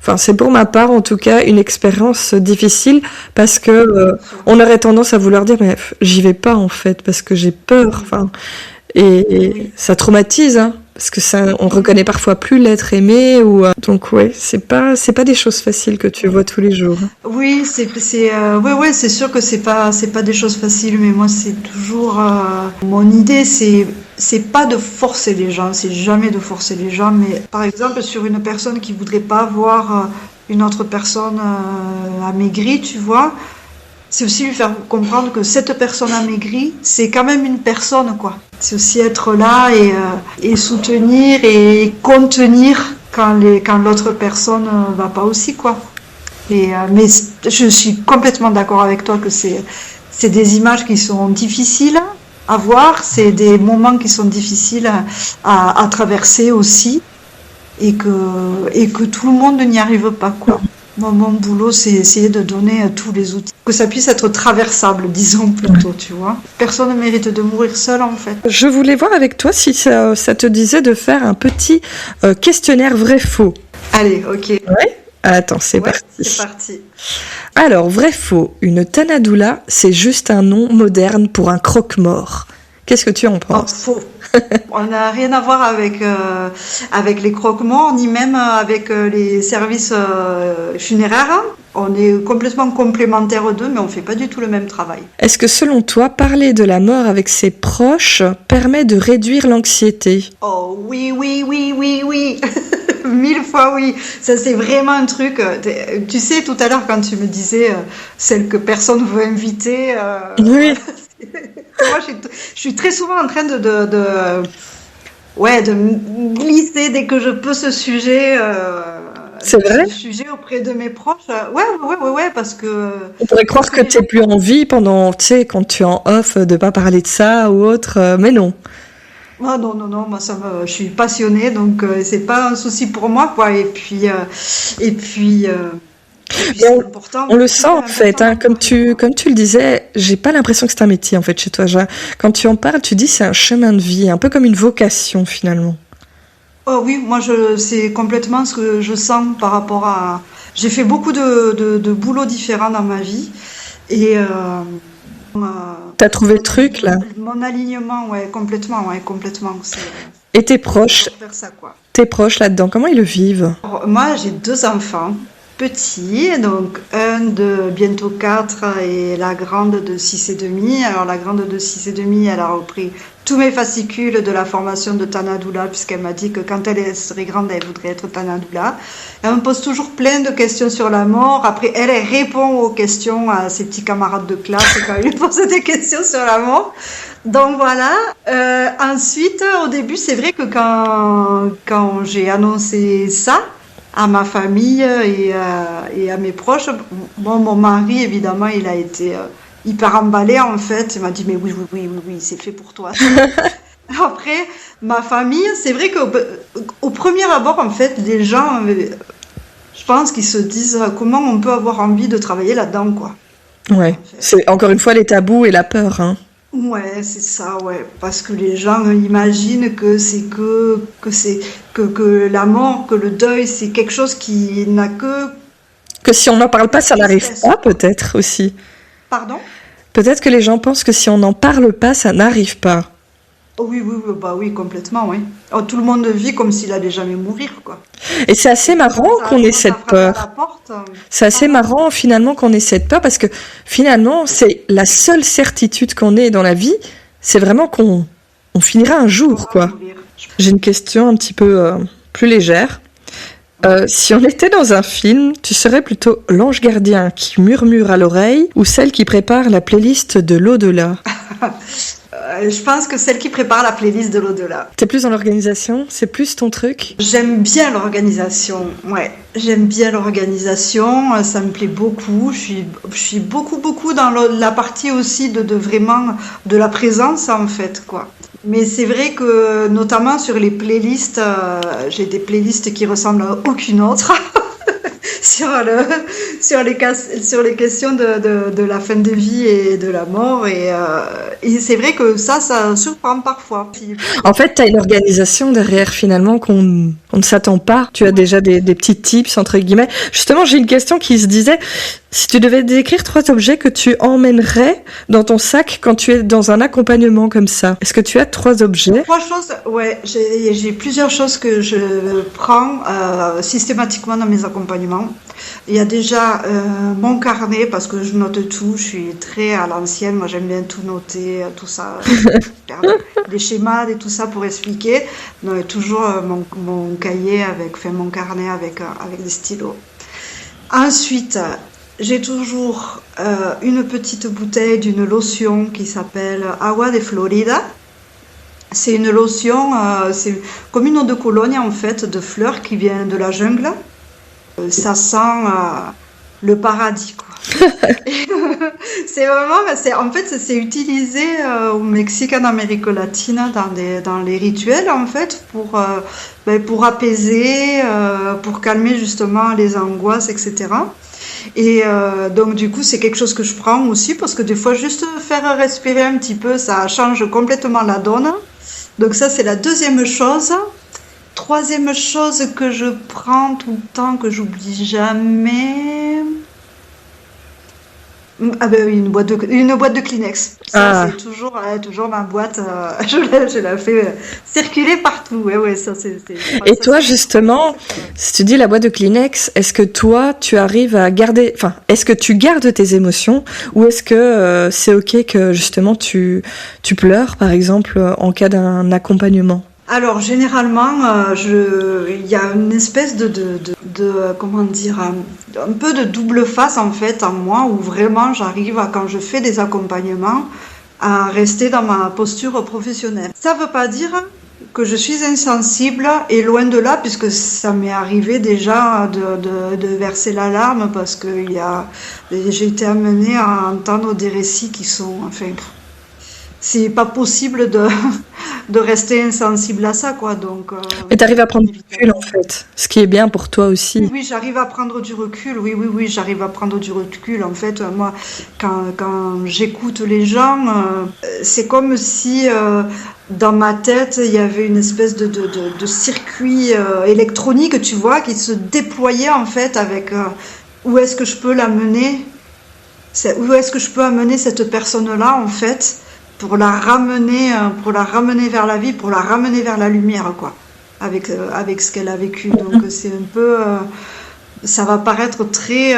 Enfin, c'est pour ma part, en tout cas, une expérience difficile parce que on aurait tendance à vouloir dire, mais j'y vais pas en fait parce que j'ai peur. Enfin, et Oui. ça traumatise, hein, parce que ça, on reconnaît parfois plus l'être aimé ou donc ouais, c'est pas des choses faciles que tu vois tous les jours. Oui, ouais, c'est sûr que c'est pas des choses faciles, mais moi c'est toujours mon idée, c'est pas de forcer les gens, c'est jamais de forcer les gens, mais par exemple sur une personne qui voudrait pas voir une autre personne amaigrie, tu vois, c'est aussi lui faire comprendre que cette personne amaigrie, c'est quand même une personne, quoi. C'est aussi être là et soutenir et contenir quand l'autre personne va pas aussi, quoi. Mais je suis complètement d'accord avec toi que c'est des images qui sont difficiles à voir, c'est des moments qui sont difficiles à traverser aussi et que tout le monde n'y arrive pas, quoi. Moi, mon boulot, c'est essayer de donner tous les outils, que ça puisse être traversable, disons plutôt, tu vois. Personne ne mérite de mourir seul, en fait. Je voulais voir avec toi si ça te disait de faire un petit questionnaire vrai-faux. Allez, ok. Ouais. Attends, c'est Ouais, parti. c'est parti. Alors, vrai-faux, une Tanadoula, c'est juste un nom moderne pour un croque-mort. Qu'est-ce que tu en Oh, penses? faux. On n'a rien à voir avec les croque-morts, ni même avec les services funéraires. On est complètement complémentaires d'eux, mais on fait pas du tout le même travail. Est-ce que selon toi, parler de la mort avec ses proches permet de réduire l'anxiété? Oh oui, oui, oui, oui, oui. 1000 fois oui. Ça, c'est vraiment un truc. Tu sais, tout à l'heure, quand tu me disais celle que personne veut inviter, Oui, moi, je suis très souvent en train ouais, de me glisser dès que je peux c'est vrai. ce sujet auprès de mes proches. Ouais, ouais, ouais, ouais, On pourrait parce croire que que les t'es gens. plus en vie pendant, tu sais, quand tu es en off, de pas parler de ça ou autre, mais non. Ah non, non, non, moi je suis passionnée, donc c'est pas un souci pour moi, quoi. Et puis, euh, et puis Mais c'est important, on le sent super en fait, important hein, d'en parler, quoi. comme tu le disais, j'ai pas l'impression que c'est un métier en fait chez toi. Quand tu en parles, tu dis c'est un chemin de vie, un peu comme une vocation finalement. Oh oui, c'est complètement ce que je sens par rapport à. J'ai fait beaucoup de boulots différents dans ma vie et euh, T'as trouvé le truc là. mon alignement, ouais, complètement, ouais, complètement. Et Je dois faire ça, quoi. tes proches là-dedans, comment ils le vivent? Alors, moi, j'ai deux enfants petits, donc un de bientôt 4 et la grande de 6 et demi. Alors la grande de 6 et demi, elle a repris tous mes fascicules de la formation de Tanadoula, puisqu'elle m'a dit que quand elle serait grande, elle voudrait être Tanadoula. Elle me pose toujours plein de questions sur la mort. Après, elle répond aux questions à ses petits camarades de classe quand ils lui posent des questions sur la mort. Donc voilà. Ensuite, au début, c'est vrai que quand j'ai annoncé ça à ma famille et à mes proches, bon, mon mari, évidemment, il a été hyper emballé en fait. Il m'a dit, mais oui, oui, oui, oui, oui, c'est fait pour toi, ça. Après, ma famille, c'est vrai qu'au premier abord, en fait, les gens, je pense qu'ils se disent comment on peut avoir envie de travailler là-dedans, quoi. Ouais, En fait. c'est encore une fois les tabous et la peur, hein. Ouais, c'est ça, ouais. Parce que les gens imaginent que que la mort, que le deuil, c'est quelque chose qui n'a Que si on n'en parle que pas, la ça n'arrive tristesse, pas, quoi. peut-être aussi. Pardon? Peut-être que les gens pensent que si on n'en parle pas, ça n'arrive pas. Oh oui, oui, oui, bah oui, complètement, oui. Oh, tout le monde vit comme s'il allait jamais mourir, quoi. Et c'est assez Et puis marrant qu'on ait quand ça cette frappe à la peur. porte, C'est assez pardon? marrant finalement qu'on ait cette peur parce que finalement, c'est la seule certitude qu'on ait dans la vie, c'est vraiment qu'on finira un On jour, va quoi. mourir. J'ai une question un petit peu plus légère. Ouais. Si on était dans un film, tu serais plutôt l'ange gardien qui murmure à l'oreille ou celle qui prépare la playlist de l'au-delà? Je pense que celle qui prépare la playlist de l'au-delà. T'es plus dans l'organisation? C'est plus ton truc? J'aime bien l'organisation, ouais. J'aime bien l'organisation, ça me plaît beaucoup. Je suis beaucoup, beaucoup dans la partie aussi de vraiment de la présence en fait, quoi. Mais c'est vrai que notamment sur les playlists, j'ai des playlists qui ressemblent à aucune autre. sur le, sur les questions de la fin de vie et de la mort. Et c'est vrai que ça surprend parfois. En fait, tu as une organisation derrière finalement on ne s'attend pas. Tu as déjà des petits tips, entre guillemets. Justement, j'ai une question qui se disait, si tu devais décrire 3 objets que tu emmènerais dans ton sac quand tu es dans un accompagnement comme ça, est-ce que tu as 3 objets? 3 choses, ouais, j'ai plusieurs choses que je prends systématiquement dans mes accompagnements. Il y a déjà mon carnet, parce que je note tout, je suis très à l'ancienne, moi j'aime bien tout noter, tout ça, faire des schémas et tout ça pour expliquer. Donc toujours mon cahier mon carnet avec des stylos. Ensuite, j'ai toujours une petite bouteille d'une lotion qui s'appelle Agua de Florida. C'est une lotion, c'est comme une eau de Cologne en fait, de fleurs qui vient de la jungle. Ça sent le paradis, quoi. C'est vraiment, en fait, c'est utilisé au Mexique, en Amérique latine, dans les rituels, en fait, pour apaiser, pour calmer justement les angoisses, etc. Et donc du coup, c'est quelque chose que je prends aussi, parce que des fois, juste faire respirer un petit peu, ça change complètement la donne. Donc ça, c'est la deuxième chose. Troisième chose que je prends tout le temps, que j'oublie jamais. Ah ben oui, une boîte de Kleenex. Ça, c'est toujours ma boîte. Je la fais circuler partout. Ouais, ça c'est. Et toi, justement, si tu dis la boîte de Kleenex, est-ce que toi, tu arrives à garder, enfin, est-ce que tu gardes tes émotions, ou est-ce que c'est ok que justement tu pleures, par exemple, en cas d'un accompagnement? Alors généralement, il y a une espèce de comment dire, un peu de double face en fait en moi, où vraiment j'arrive quand je fais des accompagnements, à rester dans ma posture professionnelle. Ça veut pas dire que je suis insensible, et loin de là, puisque ça m'est arrivé déjà de verser l'alarme, parce que j'ai été amenée à entendre des récits qui sont, enfin, c'est pas possible de rester insensible à ça, quoi. Donc, et t'arrives à prendre du recul, en fait, ce qui est bien pour toi aussi. Oui, j'arrive à prendre du recul. Oui, j'arrive à prendre du recul. En fait, moi, quand j'écoute les gens, c'est comme si dans ma tête, il y avait une espèce de circuit électronique, tu vois, qui se déployait en fait avec où est-ce que je peux l'amener, où est-ce que je peux amener cette personne-là, en fait, pour la ramener vers la vie, pour la ramener vers la lumière, quoi, avec ce qu'elle a vécu. Donc c'est un peu, ça va paraître très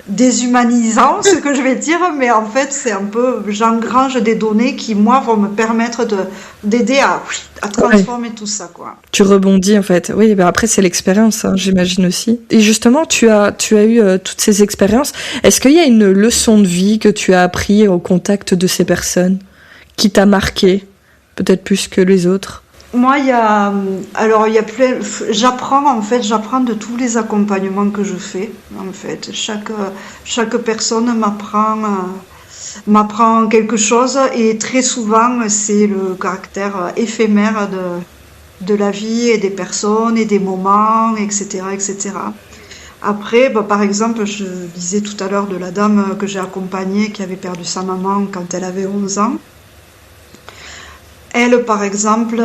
déshumanisant ce que je vais dire, mais en fait c'est un peu, j'engrange des données qui moi vont me permettre d'aider à transformer tout ça, quoi. Tu rebondis en fait. Oui, ben après c'est l'expérience, hein, j'imagine aussi. Et justement, tu as eu toutes ces expériences. Est-ce qu'il y a une leçon de vie que tu as appris au contact de ces personnes qui t'a marqué, peut-être plus que les autres? Moi, j'apprends de tous les accompagnements que je fais. En fait, chaque personne m'apprend quelque chose, et très souvent, c'est le caractère éphémère de la vie et des personnes et des moments, etc., etc. Après, par exemple, je disais tout à l'heure de la dame que j'ai accompagnée qui avait perdu sa maman quand elle avait 11 ans. Elle, par exemple,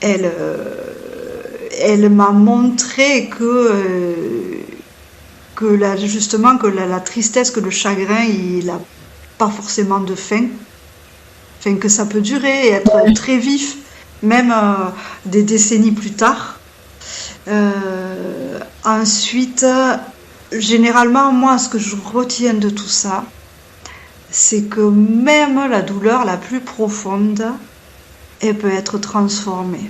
elle m'a montré justement que la tristesse, que le chagrin, il n'a pas forcément de fin. Enfin, que ça peut durer et être très vif, même des décennies plus tard. Ensuite, généralement, moi, ce que je retiens de tout ça, c'est que même la douleur la plus profonde, elle peut être transformée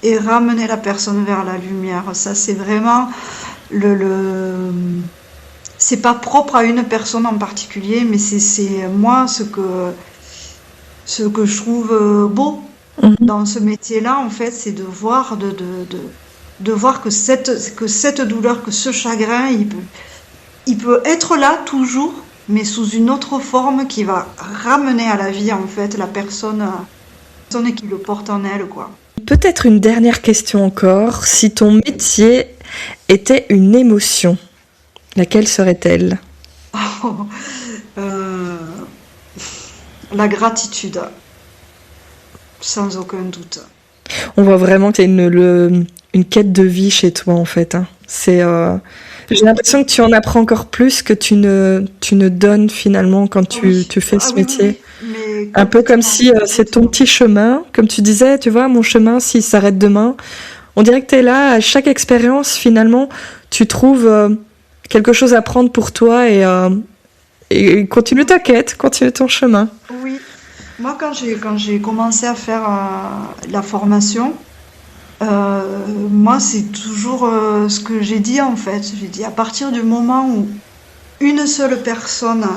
et ramener la personne vers la lumière. Ça, c'est vraiment c'est pas propre à une personne en particulier, mais c'est moi ce que je trouve beau dans ce métier-là, en fait, c'est de voir de voir que cette douleur, que ce chagrin, il peut être là toujours, mais sous une autre forme qui va ramener à la vie, en fait, la personne qui le porte en elle, quoi. Peut-être une dernière question encore. Si ton métier était une émotion, laquelle serait-elle ? La gratitude, sans aucun doute. On voit vraiment que tu as une quête de vie chez toi, en fait. Hein. J'ai l'impression que tu en apprends encore plus que tu ne donnes finalement quand tu fais ce métier. Oui, un peu comme si c'est ton petit chemin. Comme tu disais, tu vois, mon chemin, s'il s'arrête demain, on dirait que tu es là, à chaque expérience, finalement, tu trouves quelque chose à prendre pour toi et continue ta quête, continue ton chemin. Oui, moi quand j'ai commencé à faire la formation, moi c'est toujours ce que j'ai dit en fait. J'ai dit à partir du moment où une seule personne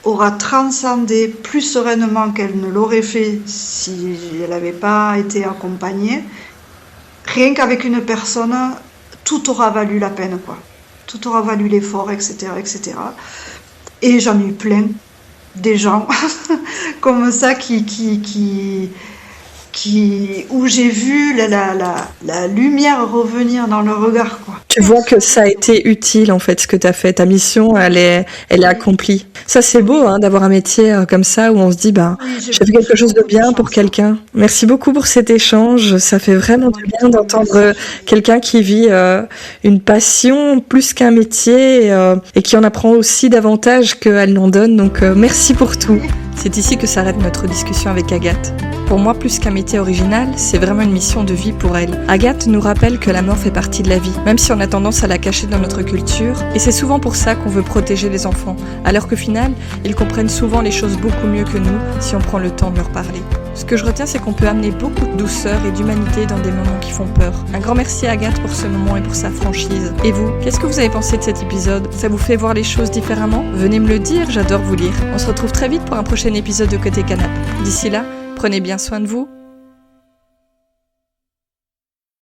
aura transcendé plus sereinement qu'elle ne l'aurait fait si elle n'avait pas été accompagnée, rien qu'avec une personne, tout aura valu la peine, quoi. Tout aura valu l'effort, etc., etc. Et j'en ai eu plein, des gens comme ça où j'ai vu la lumière revenir dans le regard, quoi. Tu vois que ça a été utile, en fait, ce que tu as fait. Ta mission, elle est accomplie. Ça, c'est beau, hein, d'avoir un métier comme ça où on se dit, j'ai fait quelque chose de bien pour quelqu'un. Merci beaucoup pour cet échange. Ça fait vraiment du bien d'entendre quelqu'un qui vit une passion plus qu'un métier et qui en apprend aussi davantage qu'elle n'en donne. Donc, merci pour tout. C'est ici que s'arrête notre discussion avec Agathe. Pour moi, plus qu'un métier original, c'est vraiment une mission de vie pour elle. Agathe nous rappelle que la mort fait partie de la vie, même si on a tendance à la cacher dans notre culture, et c'est souvent pour ça qu'on veut protéger les enfants, alors qu'au final, ils comprennent souvent les choses beaucoup mieux que nous si on prend le temps de leur parler. Ce que je retiens, c'est qu'on peut amener beaucoup de douceur et d'humanité dans des moments qui font peur. Un grand merci à Agathe pour ce moment et pour sa franchise. Et vous, qu'est-ce que vous avez pensé de cet épisode ? Ça vous fait voir les choses différemment ? Venez me le dire, j'adore vous lire. On se retrouve très vite pour un prochain épisode de Côté Canap'. D'ici là, prenez bien soin de vous